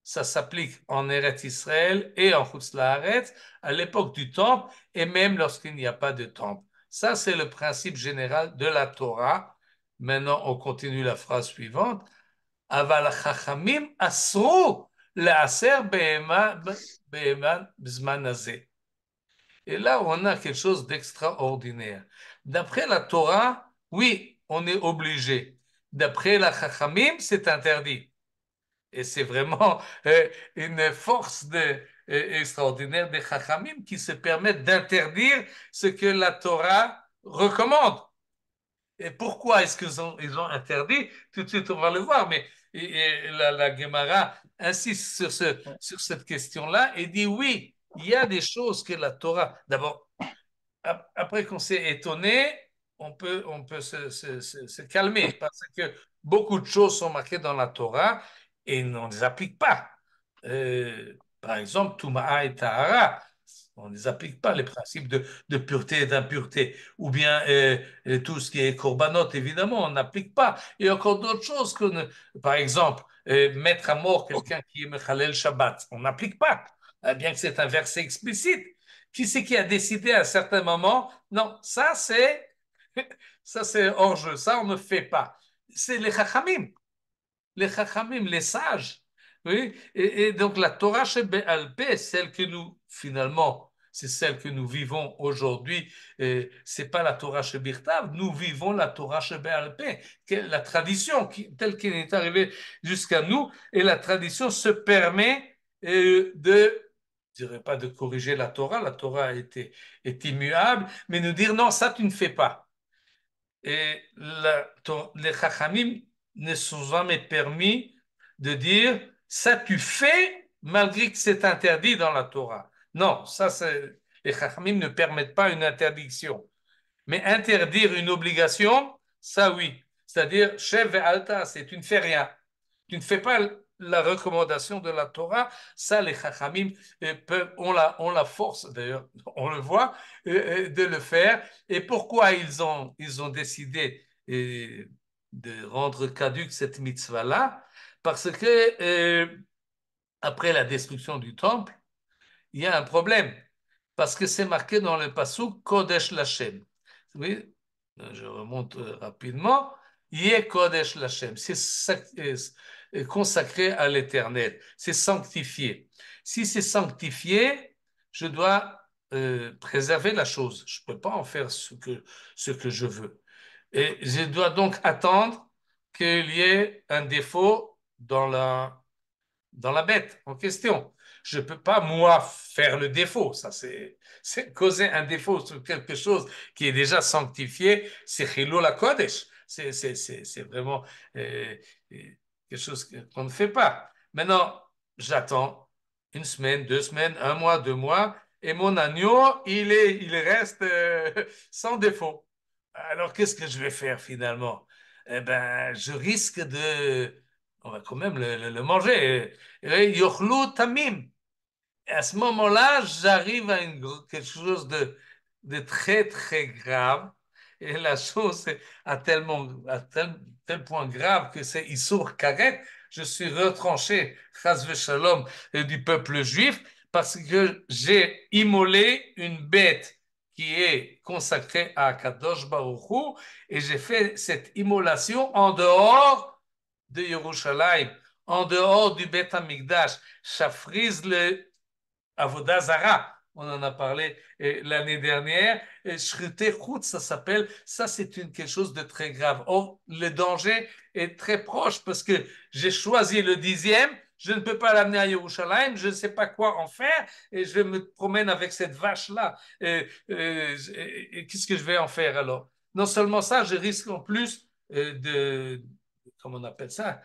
ça s'applique en Eretz Israël et en Chutz La'aretz, à l'époque du temple et même lorsqu'il n'y a pas de temple. Ça, c'est le principe général de la Torah. Maintenant, on continue la phrase suivante. Aval chachamim asru le'aser be'eman b'zman hazeh. Et là, on a quelque chose d'extraordinaire. D'après la Torah, oui, on est obligé. D'après la chachamim, c'est interdit. Et c'est vraiment une force extraordinaire des Chachamim qui se permettent d'interdire ce que la Torah recommande. Et pourquoi est-ce ils ont interdit? Tout de suite, on va le voir, mais la Gemara insiste sur cette question-là et dit oui, il y a des choses que la Torah. D'abord, après qu'on s'est étonné, on peut se calmer parce que beaucoup de choses sont marquées dans la Torah et on ne les applique pas. Par exemple, Tuma'a et Tahara, on ne les applique pas, les principes de pureté et d'impureté. Ou bien tout ce qui est korbanot, évidemment, on n'applique pas. Et encore d'autres choses, par exemple, mettre à mort quelqu'un qui est Mechalel Shabbat, on n'applique pas, bien que c'est un verset explicite. Qui c'est qui a décidé à un certain moment, non, ça c'est hors jeu, ça on ne fait pas. C'est les chachamim, les sages. Oui? Et donc la Torah Sheba'al Peh, celle que nous, finalement, c'est celle que nous vivons aujourd'hui, c'est pas la Torah Shebirtav, nous vivons la Torah Sheba'al Peh, la tradition telle qu'elle est arrivée jusqu'à nous, et la tradition se permet je dirais pas de corriger la Torah est immuable, mais nous dire non, ça tu ne fais pas. Et les Chachamim ne sont jamais permis de dire ça tu fais malgré que c'est interdit dans la Torah. Non, les Chachamim ne permettent pas une interdiction. Mais interdire une obligation, ça oui. C'est-à-dire, chef et alta, c'est tu ne fais rien. Tu ne fais pas la recommandation de la Torah. Ça, les Chachamim ont la force, d'ailleurs, on le voit, de le faire. Et pourquoi ils ont décidé de rendre caduque cette mitzvah-là? Parce que après la destruction du temple, il y a un problème. Parce que c'est marqué dans le pasuk Kodesh Lashem. Oui, je remonte rapidement. Yeh Kodesh Lashem. C'est consacré à l'éternel. C'est sanctifié. Si c'est sanctifié, je dois préserver la chose. Je ne peux pas en faire ce que je veux. Et je dois donc attendre qu'il y ait un défaut dans la bête en question. Je ne peux pas, moi, faire le défaut. Ça, c'est causer un défaut sur quelque chose qui est déjà sanctifié. C'est Chilul Kodesh. C'est vraiment euh, quelque chose qu'on ne fait pas. Maintenant, j'attends une semaine, 2 semaines, un mois, 2 mois, et mon agneau, il reste sans défaut. Alors, qu'est-ce que je vais faire finalement? Eh ben, je risque de... On va quand même le manger. Yochlu tamim. Et à ce moment-là, j'arrive à quelque chose de très, très grave. Et la chose est à tel point grave que c'est Issour Karet. Je suis retranché, chas v'shalom, du peuple juif parce que j'ai immolé une bête qui est consacrée à Kadosh Baruch Hu, et j'ai fait cette immolation en dehors de Yerushalayim, en dehors du Beth Amikdash. Ça frise le Avodah Zara, on en a parlé l'année dernière. Shrute Chutz, ça s'appelle. Ça, c'est quelque chose de très grave. Or, le danger est très proche parce que j'ai choisi le 10e. Je ne peux pas l'amener à Yerushalayim. Je ne sais pas quoi en faire. Et je me promène avec cette vache-là. Qu'est-ce que je vais en faire alors? Non seulement ça, je risque en plus comment on appelle ça?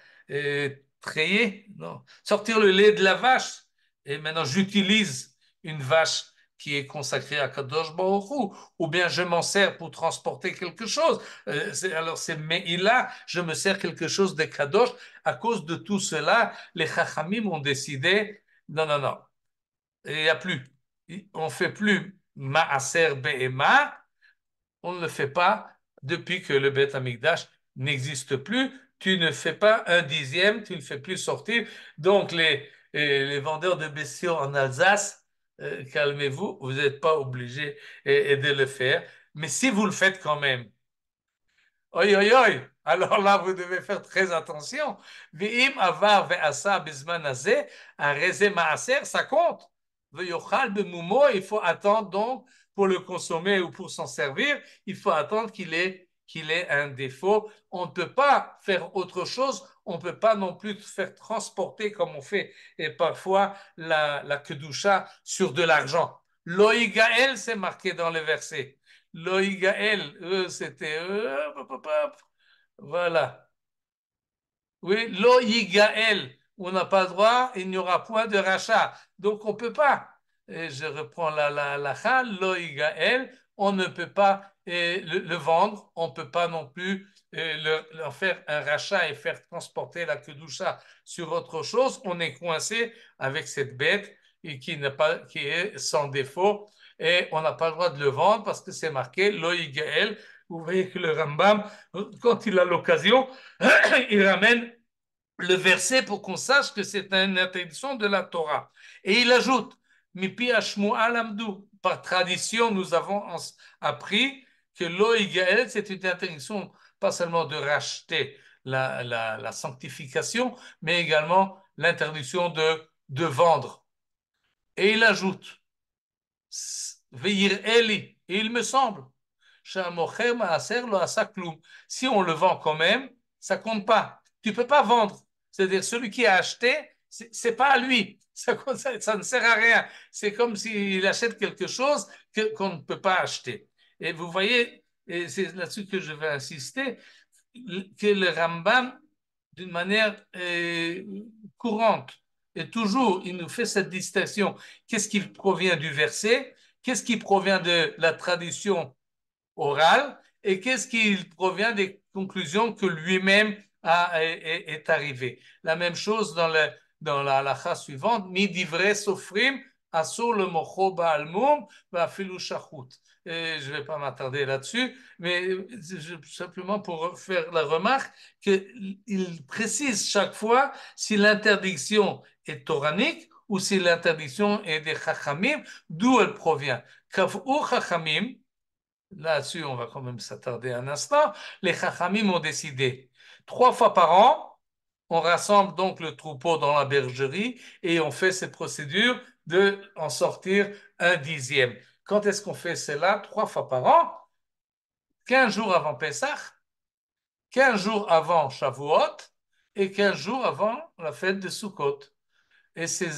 Treiller, non, sortir le lait de la vache. Et maintenant j'utilise une vache qui est consacrée à Kadosh Baruch Hu, ou bien je m'en sers pour transporter quelque chose. Alors c'est Meïla, je me sers quelque chose de Kadosh. À cause de tout cela, les Chachamim ont décidé, non, non, non, il n'y a plus. On ne fait plus Maaser Be'ema, on ne le fait pas depuis que le Beth Amikdash n'existe plus. Tu ne fais pas un 10e, tu ne fais plus sortir. Donc, les vendeurs de bestiaux en Alsace, calmez-vous, vous n'êtes pas obligés de le faire. Mais si vous le faites quand même, oi, oi, oi. Alors là, vous devez faire très attention. Ve'im avar ve'asa bizman hazeh, un rezé maaser, ça compte. Ve'yochal bemumo, il faut attendre donc pour le consommer ou pour s'en servir, il faut attendre qu'il ait un défaut. On ne peut pas faire autre chose. On ne peut pas non plus faire transporter comme on fait et parfois la kedusha sur de l'argent. Loïgaël, c'est marqué dans le verset. Loïgaël, c'était voilà. Oui, Loïgaël, on n'a pas le droit, il n'y aura point de rachat. Donc on ne peut pas. Et je reprends la Loïgaël, on ne peut pas le vendre, on ne peut pas non plus leur faire un rachat et faire transporter la kedusha sur autre chose. On est coincé avec cette bête et qui est sans défaut, et on n'a pas le droit de le vendre parce que c'est marqué Loïgaël. Vous voyez que le Rambam, quand il a l'occasion, il ramène le verset pour qu'on sache que c'est une interdiction de la Torah. Et il ajoute, Mipi Ashmu'al Amdou. Par tradition, nous avons appris que l'Oïgaël, c'est une interdiction pas seulement de racheter la sanctification, mais également l'interdiction de vendre. Et il ajoute, Veir Eli, et il me semble, si on le vend quand même, ça compte pas. Tu peux pas vendre. C'est-à-dire celui qui a acheté, c'est pas à lui. Ça ne sert à rien. C'est comme s'il achète quelque chose qu'on ne peut pas acheter. Et vous voyez, et c'est là-dessus que je vais insister, que le Rambam, d'une manière courante, et toujours, il nous fait cette distinction. Qu'est-ce qui provient du verset? Qu'est-ce qui provient de la tradition orale et qu'est-ce qui provient des conclusions que lui-même est arrivé. La même chose dans la halakha suivante, midivre sofrim asur le mocho ba'almum va'afilu shachut. Je ne vais pas m'attarder là-dessus, mais simplement pour faire la remarque qu'il précise chaque fois si l'interdiction est toranique ou si l'interdiction est des chachamim, d'où elle provient. Kav'u chachamim, là-dessus, on va quand même s'attarder un instant. Les Chachamim ont décidé 3 fois par an, on rassemble donc le troupeau dans la bergerie et on fait cette procédure de en sortir un 10e. Quand est-ce qu'on fait cela? 3 fois par an, 15 jours avant Pessah 15 jours avant Shavuot et 15 jours avant la fête de Sukkot. Et ces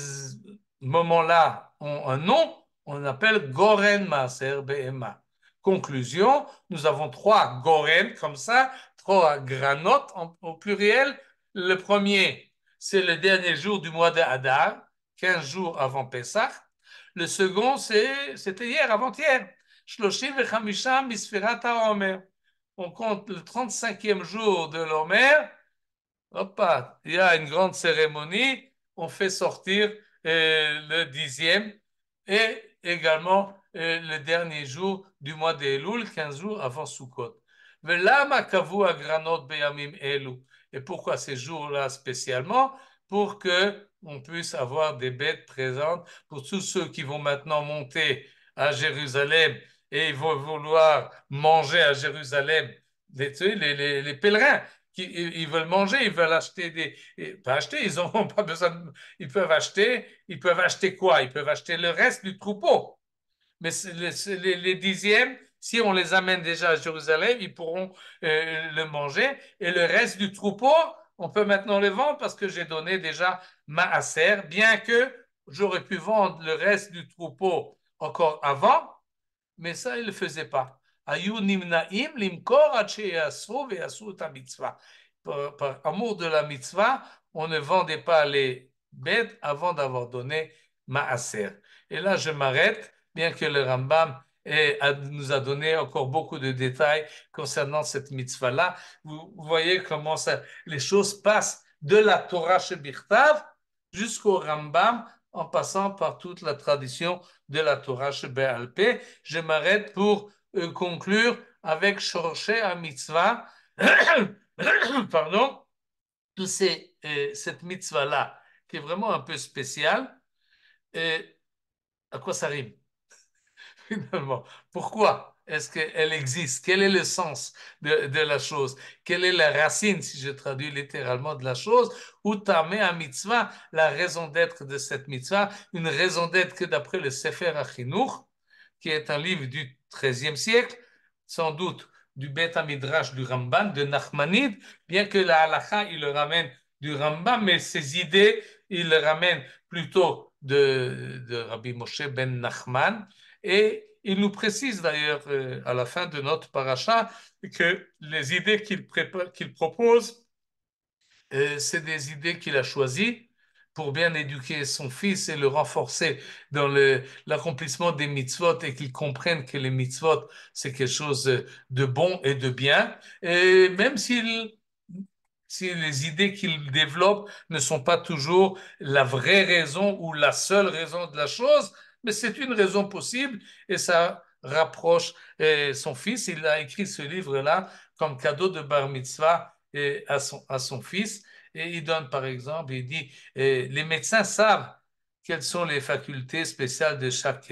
moments-là ont un nom, on appelle Goren Maaser Behema. Conclusion, nous avons trois Goren comme ça, trois granotes au pluriel. Le premier, c'est le dernier jour du mois de Hadar, 15 jours avant Pessah. Le second, c'était hier, avant-hier. Shloshim vechamisha misfirat haomer. On compte le 35e jour de l'Omer. Hop, il y a une grande cérémonie, on fait sortir le 10e et également le dernier jour du mois d'Elul, 15 jours avant Sukkot. Velama kavu agranot beyamim elu. Et pourquoi ces jours-là spécialement? Pour que on puisse avoir des bêtes présentes pour tous ceux qui vont maintenant monter à Jérusalem et ils vont vouloir manger à Jérusalem, les pèlerins ils veulent manger, ils veulent acheter pas acheter, ils n'ont pas besoin ils peuvent acheter quoi? Ils peuvent acheter le reste du troupeau. Mais les dixièmes, si on les amène déjà à Jérusalem, ils pourront le manger. Et le reste du troupeau, on peut maintenant le vendre parce que j'ai donné déjà ma maaser, bien que j'aurais pu vendre le reste du troupeau encore avant, mais ça, il ne le faisait pas. Par amour de la mitzvah, on ne vendait pas les bêtes avant d'avoir donné maaser. Et là, je m'arrête, bien que le Rambam nous a donné encore beaucoup de détails concernant cette mitzvah-là. Vous voyez comment les choses passent de la Torah Shebirtav jusqu'au Rambam, en passant par toute la tradition de la Torah Shebe'al Peh. Je m'arrête pour conclure avec Shorshei HaMitzvah, pardon, cette mitzvah-là, qui est vraiment un peu spéciale. À quoi ça rime? Finalement. Pourquoi est-ce qu'elle existe? Quel est le sens de la chose? Quelle est la racine, si je traduis littéralement de la chose? Ou tamé à mitzvah, la raison d'être de cette mitzvah, une raison d'être que d'après le Sefer HaChinuch, qui est un livre du XIIIe siècle, sans doute du Beth Midrash du Ramban, de Nachmanide, bien que la halakha, il le ramène du Rambam, mais ses idées, il le ramène plutôt de Rabbi Moshe ben Nachman. Et il nous précise d'ailleurs à la fin de notre paracha que les idées qu'il propose, c'est des idées qu'il a choisies pour bien éduquer son fils et le renforcer dans l'accomplissement des mitzvot et qu'il comprenne que les mitzvot, c'est quelque chose de bon et de bien. Et même si les idées qu'il développe ne sont pas toujours la vraie raison ou la seule raison de la chose, mais c'est une raison possible et ça rapproche son fils. Il a écrit ce livre-là comme cadeau de bar mitzvah à son fils. Et il donne par exemple, il dit, les médecins savent quelles sont les facultés spéciales de chaque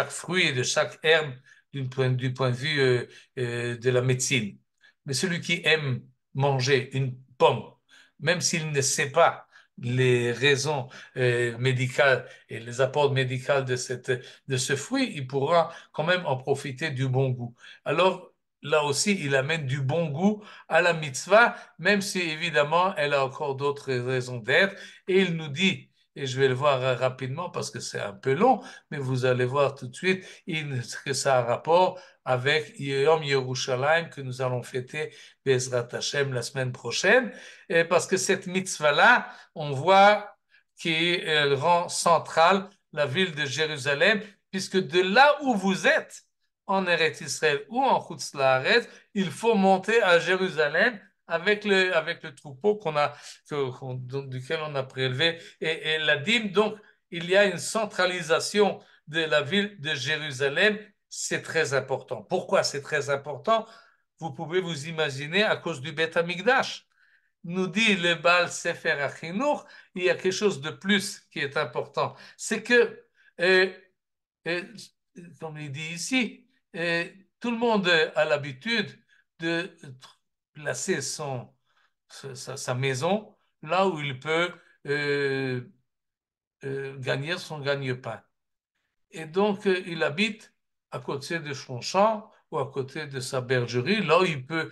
fruit et de chaque herbe du point de vue de la médecine. Mais celui qui aime manger une pomme, même s'il ne sait pas les raisons médicales et les apports médicaux de ce fruit, il pourra quand même en profiter du bon goût. Alors, là aussi, il amène du bon goût à la mitzvah, même si évidemment, elle a encore d'autres raisons d'être. Et il nous dit, et je vais le voir rapidement parce que c'est un peu long, mais vous allez voir tout de suite que ça a un rapport avec Yom Yerushalayim que nous allons fêter Bezrat Hashem la semaine prochaine, et parce que cette mitzvah-là, on voit qu'elle rend centrale la ville de Jérusalem, puisque de là où vous êtes, en Eretz Israël ou en Chutz La'aretz, il faut monter à Jérusalem avec le troupeau duquel on a prélevé et la dîme. Donc, il y a une centralisation de la ville de Jérusalem. C'est très important. Pourquoi c'est très important? Vous pouvez vous imaginer à cause du Beth Amikdash. Nous dit le Baal Sefer HaChinuch, il y a quelque chose de plus qui est important. C'est que, euh, euh, comme il dit ici, tout le monde a l'habitude de placer sa maison là où il peut euh, gagner son gagne-pain. Et donc, il habite à côté de son champ ou à côté de sa bergerie, là où il peut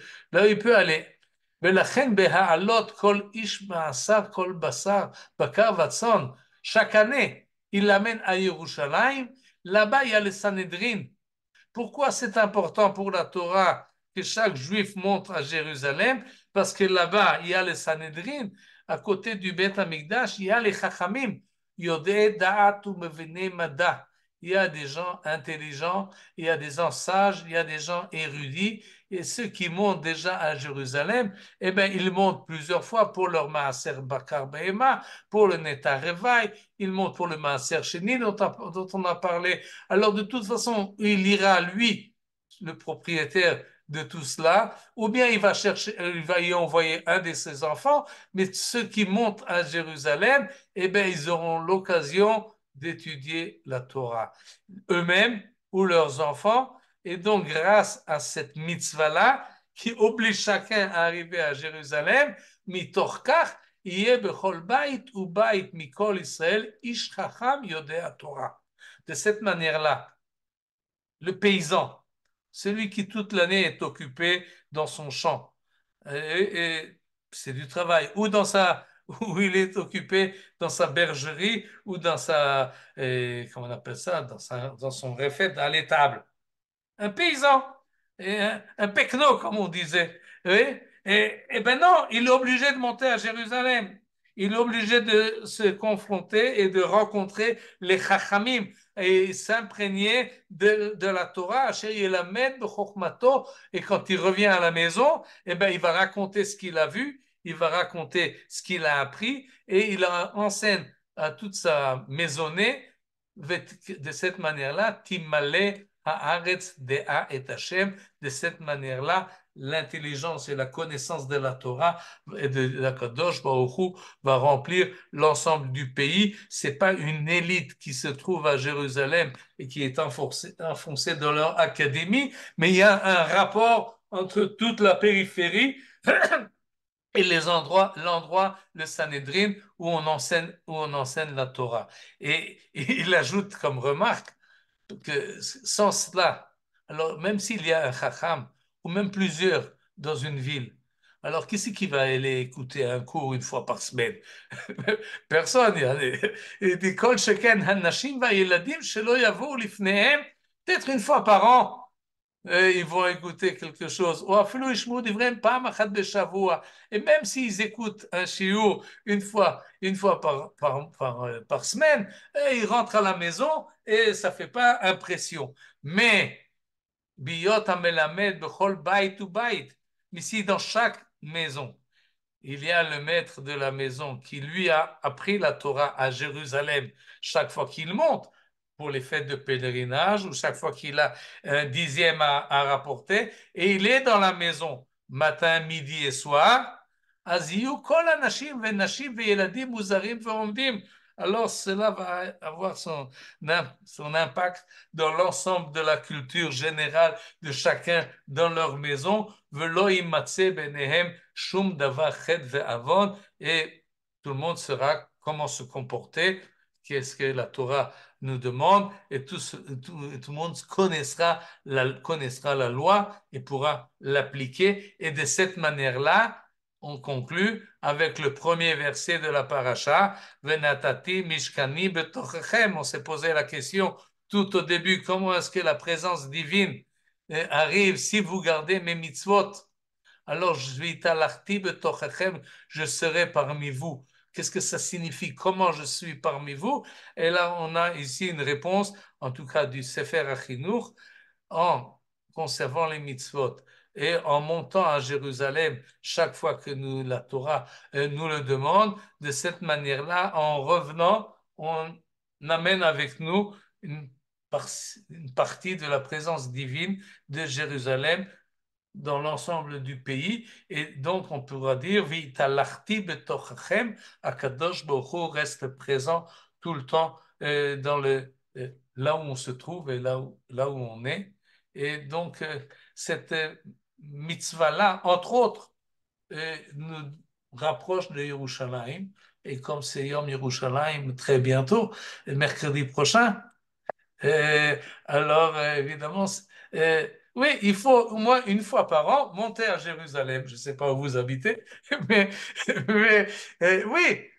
aller. ולכן בהעלות כל איש מעשר כל בשר בקר וצאן, chaque année, il l'amène à Yerushalayim, là-bas il y a le Sanhedrin. Pourquoi c'est important pour la Torah que chaque juif monte à Jérusalem? Parce que là-bas, il y a le Sanhedrin, à côté du Beth Amikdash, il y a les Chachamim, Yodé Da'at ou Mevene Mada. Il y a des gens intelligents, il y a des gens sages, il y a des gens érudits, et ceux qui montent déjà à Jérusalem, eh bien, ils montent plusieurs fois pour leur Maaser Bakar Behema, pour le Netar Revaï, ils montent pour le Maaser Sheni dont on a parlé. Alors, de toute façon, il ira, lui, le propriétaire de tout cela, ou bien il va y envoyer un de ses enfants, mais ceux qui montent à Jérusalem, eh bien, ils auront l'occasion d'étudier la Torah eux-mêmes ou leurs enfants. Et donc, grâce à cette mitzvah-là, qui oblige chacun à arriver à Jérusalem, mitorkach, yeh bechol bait ou bait mikol Israël, ish chacham yodea Torah. De cette manière-là, le paysan, celui qui toute l'année est occupé dans son champ, et c'est du travail, où il est occupé dans sa bergerie ou dans comment on appelle ça, dans son réfait à l'étable. Un paysan, un pecno, comme on disait. Oui? Et ben non, il est obligé de monter à Jérusalem. Il est obligé de se confronter et de rencontrer les chachamim et s'imprégner de la Torah. Et quand il revient à la maison, eh ben, il va raconter ce qu'il a vu, il va raconter ce qu'il a appris et il enseigne à toute sa maisonnée de cette manière-là, Timale Haaretz Dea et Hashem, de cette manière-là, l'intelligence et la connaissance de la Torah et de la Kadosh Baruch Hu va remplir l'ensemble du pays. C'est pas une élite qui se trouve à Jérusalem et qui est enfoncée dans leur académie, mais il y a un rapport entre toute la périphérie et l'endroit, le Sanhedrin, où on enseigne la Torah. Et il ajoute comme remarque que sans cela, alors même s'il y a un chacham, ou même plusieurs dans une ville, alors qui c'est qui va aller écouter un cours une fois par semaine? Personne. Il dit, Kol sheken hanashim va'yeladim shelo yavou lifnehem, peut-être une fois par an, ils vont écouter quelque chose. Ou afilou ishmou divrem pam achat beshavua. Et même s'ils écoutent un shiur une fois par semaine, ils rentrent à la maison et ça fait pas impression. Mais biyot amelamed bechol bait ou bait. Ici, dans chaque maison, il y a le maître de la maison qui lui a appris la Torah à Jérusalem chaque fois qu'il monte pour les fêtes de pèlerinage ou chaque fois qu'il a un dixième à rapporter et il est dans la maison matin, midi et soir. Alors cela va avoir son impact dans l'ensemble de la culture générale de chacun dans leur maison. Et tout le monde saura comment se comporter, qu'est-ce que la Torah nous demande, et tout le monde connaîtra la loi et pourra l'appliquer. Et de cette manière-là, on conclut avec le premier verset de la paracha, Venatati mishkani betochechem. On s'est posé la question tout au début, comment est-ce que la présence divine arrive si vous gardez mes mitzvot? Alors je serai parmi vous. Qu'est-ce que ça signifie? Comment je suis parmi vous? Et là, on a ici une réponse, en tout cas du Sefer Achinour, en conservant les mitzvot et en montant à Jérusalem chaque fois que la Torah nous le demande. De cette manière-là, en revenant, on amène avec nous une partie de la présence divine de Jérusalem dans l'ensemble du pays. Et donc, on pourra dire, V'italachti betochachem, Akadosh Baruch Hu reste présent tout le temps là où on se trouve et là où on est. Et donc, cette mitzvah-là, entre autres, nous rapproche de Yerushalayim. Et comme c'est Yom Yerushalayim très bientôt, mercredi prochain, alors évidemment, Oui, il faut au moins une fois par an monter à Jérusalem. Je ne sais pas où vous habitez, mais, mais oui,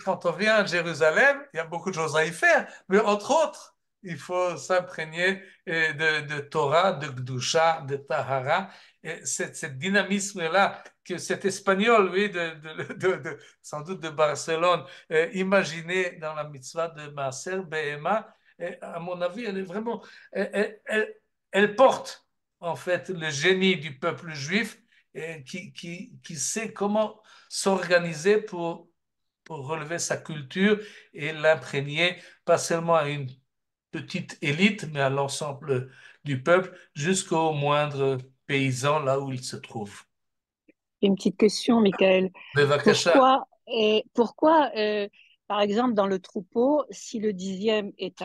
quand on vient à Jérusalem, il y a beaucoup de choses à y faire, mais entre autres, il faut s'imprégner de Torah, de Gdusha, de Tahara, et cette dynamisme-là que cet espagnol, oui, sans doute de Barcelone, imaginé dans la mitzvah de Maaser Behema, à mon avis, elle est vraiment, elle, elle porte en fait le génie du peuple juif qui sait comment s'organiser pour relever sa culture et l'imprégner pas seulement à une petite élite, mais à l'ensemble du peuple, jusqu'au moindre paysan là où il se trouve. Une petite question, Michael. Bevakasha. Pourquoi, par exemple, dans le troupeau, si le dixième est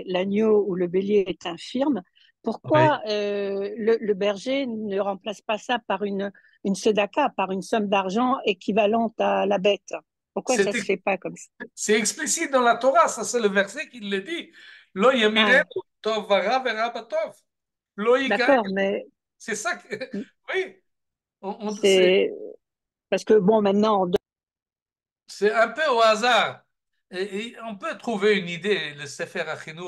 l'agneau ou le bélier est infirme, Oui. pourquoi le berger ne remplace pas ça par une tzedaka, par une somme d'argent équivalente à la bête? Pourquoi ça C'est se fait pas comme ça? c'est explicite dans la Torah, ça c'est le verset qui le dit. Lo yamirenu Ah, tov vara vera batov. Lo yikael. d'accord, mais C'est ça que, oui, c'est parce que bon, maintenant, c'est un peu au hasard. Et on peut trouver une idée. Le Sefer Achinu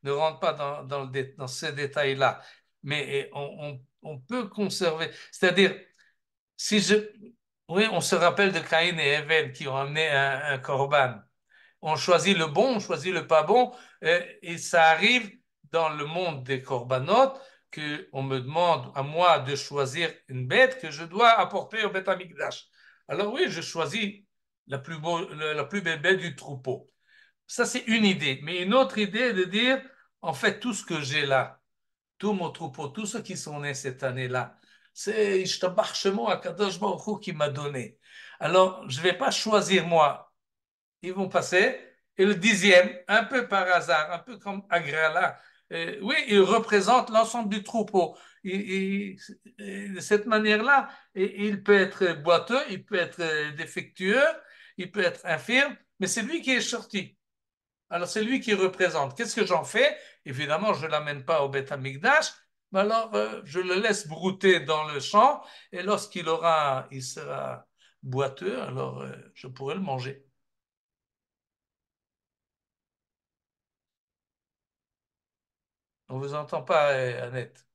ne rentre pas dans ces détails-là. Mais on peut conserver. C'est-à-dire, si je, oui, on se rappelle de Caïn et Ève qui ont amené un corban. On choisit le bon, on choisit le pas bon, et ça arrive dans le monde des corbanotes que on me demande à moi de choisir une bête que je dois apporter au Beth Amikdash. Alors oui, je choisis la plus belle bête du troupeau. Ça, c'est une idée. Mais une autre idée est de dire, en fait, tout ce que j'ai là, tout mon troupeau, tous ceux qui sont nés cette année-là, c'est Ishtabach Shemo Akadosh Baruch Hu qui m'a donné. Alors, je ne vais pas choisir moi, ils vont passer. Et le dixième, un peu par hasard, un peu comme Agrala, oui, il représente l'ensemble du troupeau. De cette manière-là, il peut être boiteux, il peut être défectueux, il peut être infirme, mais c'est lui qui est sorti. Alors c'est lui qui représente. Qu'est-ce que j'en fais? Évidemment, je ne l'amène pas au Beth Amikdash, mais alors je le laisse brouter dans le champ, et il sera boiteux, alors je pourrai le manger. On vous entend pas, Annette.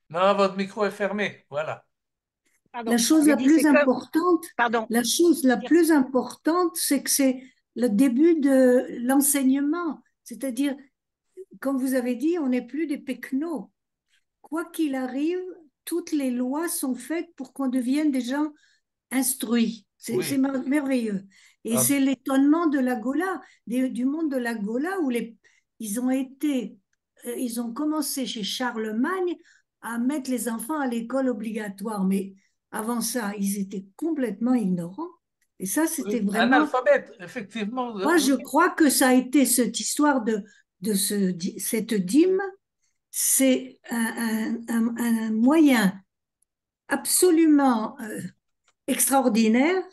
Non, votre micro est fermé. Voilà. pardon, La chose j'ai la dit c'est plus comme, importante, pardon, la chose la plus importante, c'est que c'est le début de l'enseignement. C'est-à-dire, comme vous avez dit, on n'est plus des pecnos. Quoi qu'il arrive, toutes les lois sont faites pour qu'on devienne des gens instruits. C'est Oui. merveilleux. Et Ah, c'est l'étonnement de la Gola, du monde de la Gola, où ils ont été, ils ont commencé chez Charlemagne à mettre les enfants à l'école obligatoire. Mais avant ça, ils étaient complètement ignorants. Et ça, c'était oui. vraiment. Analphabète, effectivement. Moi, Oui. je crois que ça a été cette histoire cette dîme, c'est un moyen absolument extraordinaire,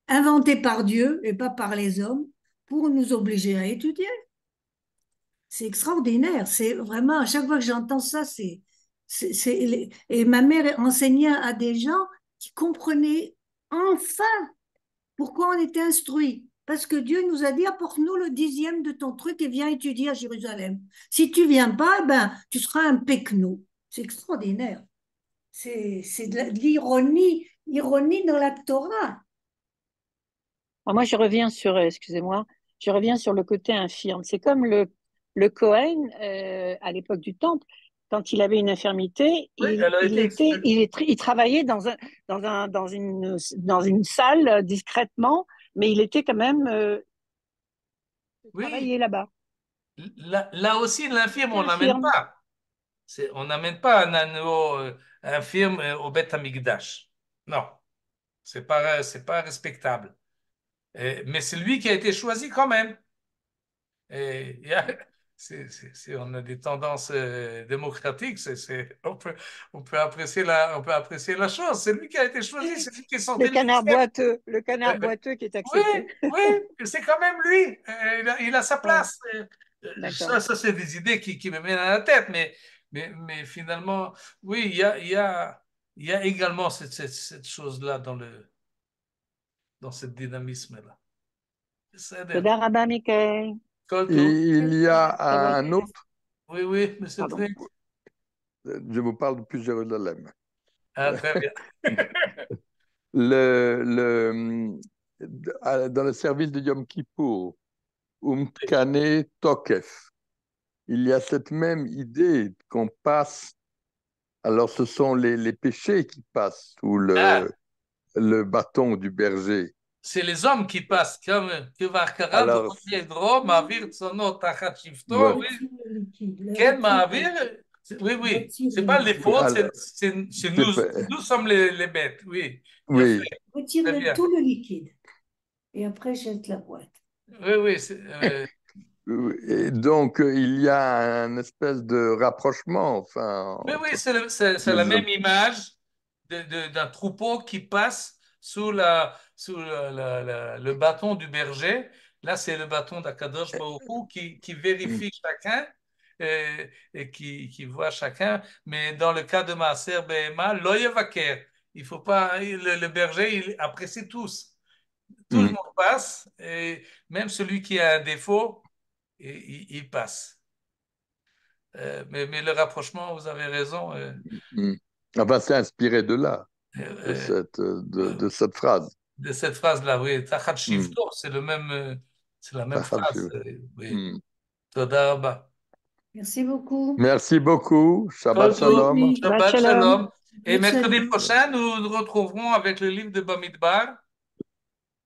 inventé par Dieu et pas par les hommes, pour nous obliger à étudier. C'est extraordinaire. C'est vraiment, à chaque fois que j'entends ça, et ma mère enseignait à des gens qui comprenaient enfin pourquoi on était instruit. Parce que Dieu nous a dit, apporte-nous le dixième de ton truc et viens étudier à Jérusalem. Si tu viens pas, ben, tu seras un pecno. C'est extraordinaire. C'est de l'ironie, ironie dans la Torah. alors moi je reviens sur, excusez-moi, je reviens sur le côté infirme. C'est comme le Cohen à l'époque du temple, quand il avait une infirmité, Oui, elle a été exclue. il travaillait dans une salle discrètement, mais il était quand même Oui, travaillé là-bas. là aussi, Il l'infirme, était on n'amène infirme. pas. On n'amène pas un anneau infirme au Beth Amikdash. Non, c'est pas respectable. Mais c'est lui qui a été choisi quand même. Et on a des tendances démocratiques. On peut apprécier la chose. C'est lui qui a été choisi, c'est lui qui est sorti le dixième. Le canard Euh, boiteux qui est oui, accepté. oui, c'est quand même lui. Il a sa Ouais. place. D'accord. Ça c'est des idées qui me viennent à la tête, mais finalement, oui, il y a également cette chose-là dans ce dynamisme-là. תודה רבה, מיכאל. Koltou. Et il y a va. un autre, Oui, oui, monsieur Pardon. Tré. je vous parle depuis Jérusalem. Ah, très bien. Dans le service de Yom Kippour, Umtkane Tokef, il y a cette même idée qu'on passe, alors ce sont les péchés qui passent sous Ah, le bâton du berger. c'est les hommes qui passent, comme Alors, Ma'avir Tsono Tachat Shifto, voilà. oui. Quel Ma'avir? Oui, oui. C'est pas les fautes, Alors, c'est c'est nous. pas- Nous sommes les bêtes, oui. Bien oui, fait. Retire Très bien. tout le liquide. Et après, jette la boîte. Oui, oui. et donc il y a un espèce de rapprochement, enfin, Oui, oui, entre c'est les la hommes. même image d'un troupeau qui passe sous le bâton du berger. Là, c'est le bâton d'Akadosh Baruch Hu qui vérifie chacun et qui voit chacun. Mais dans le cas de Maaser Behema, lo yevaker. Il faut pas, le berger, il apprécie tous. Tout le Mm. monde passe, et même celui qui a un défaut, il passe. Mais le rapprochement, vous avez raison. Mm. Enfin, c'est inspiré de là, Euh, de cette phrase. de cette phrase-là, oui. Tachat Mm. Shivto, c'est c'est la même phrase. Oui. Mm. Toda Rabba. Merci beaucoup. Merci beaucoup. Shabbat Koltou, Shalom. Shabbat Shalom. Et Shabbat mercredi Shalom. prochain, nous nous retrouverons avec le livre de Bamidbar,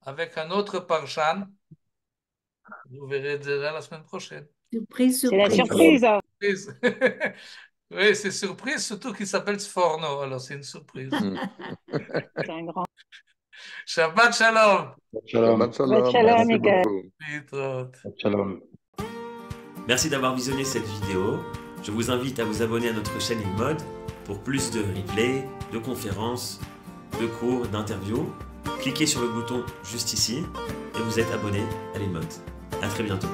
avec un autre Parshan. Vous verrez déjà la semaine prochaine. Surprise, C'est la surprise. surprise. Surprise. Oui, c'est surprise, surtout qu'il s'appelle Sforno, alors c'est une surprise. Mm. C'est un grand. Shabbat Shalom. Shabbat Shalom. Shalom, Merci Michael. beaucoup. Litrot. Shalom. Merci d'avoir visionné cette vidéo. Je vous invite à vous abonner à notre chaîne InMode pour plus de replays, de conférences, de cours, d'interviews. Cliquez sur le bouton juste ici et vous êtes abonné à l'InMode. À très bientôt.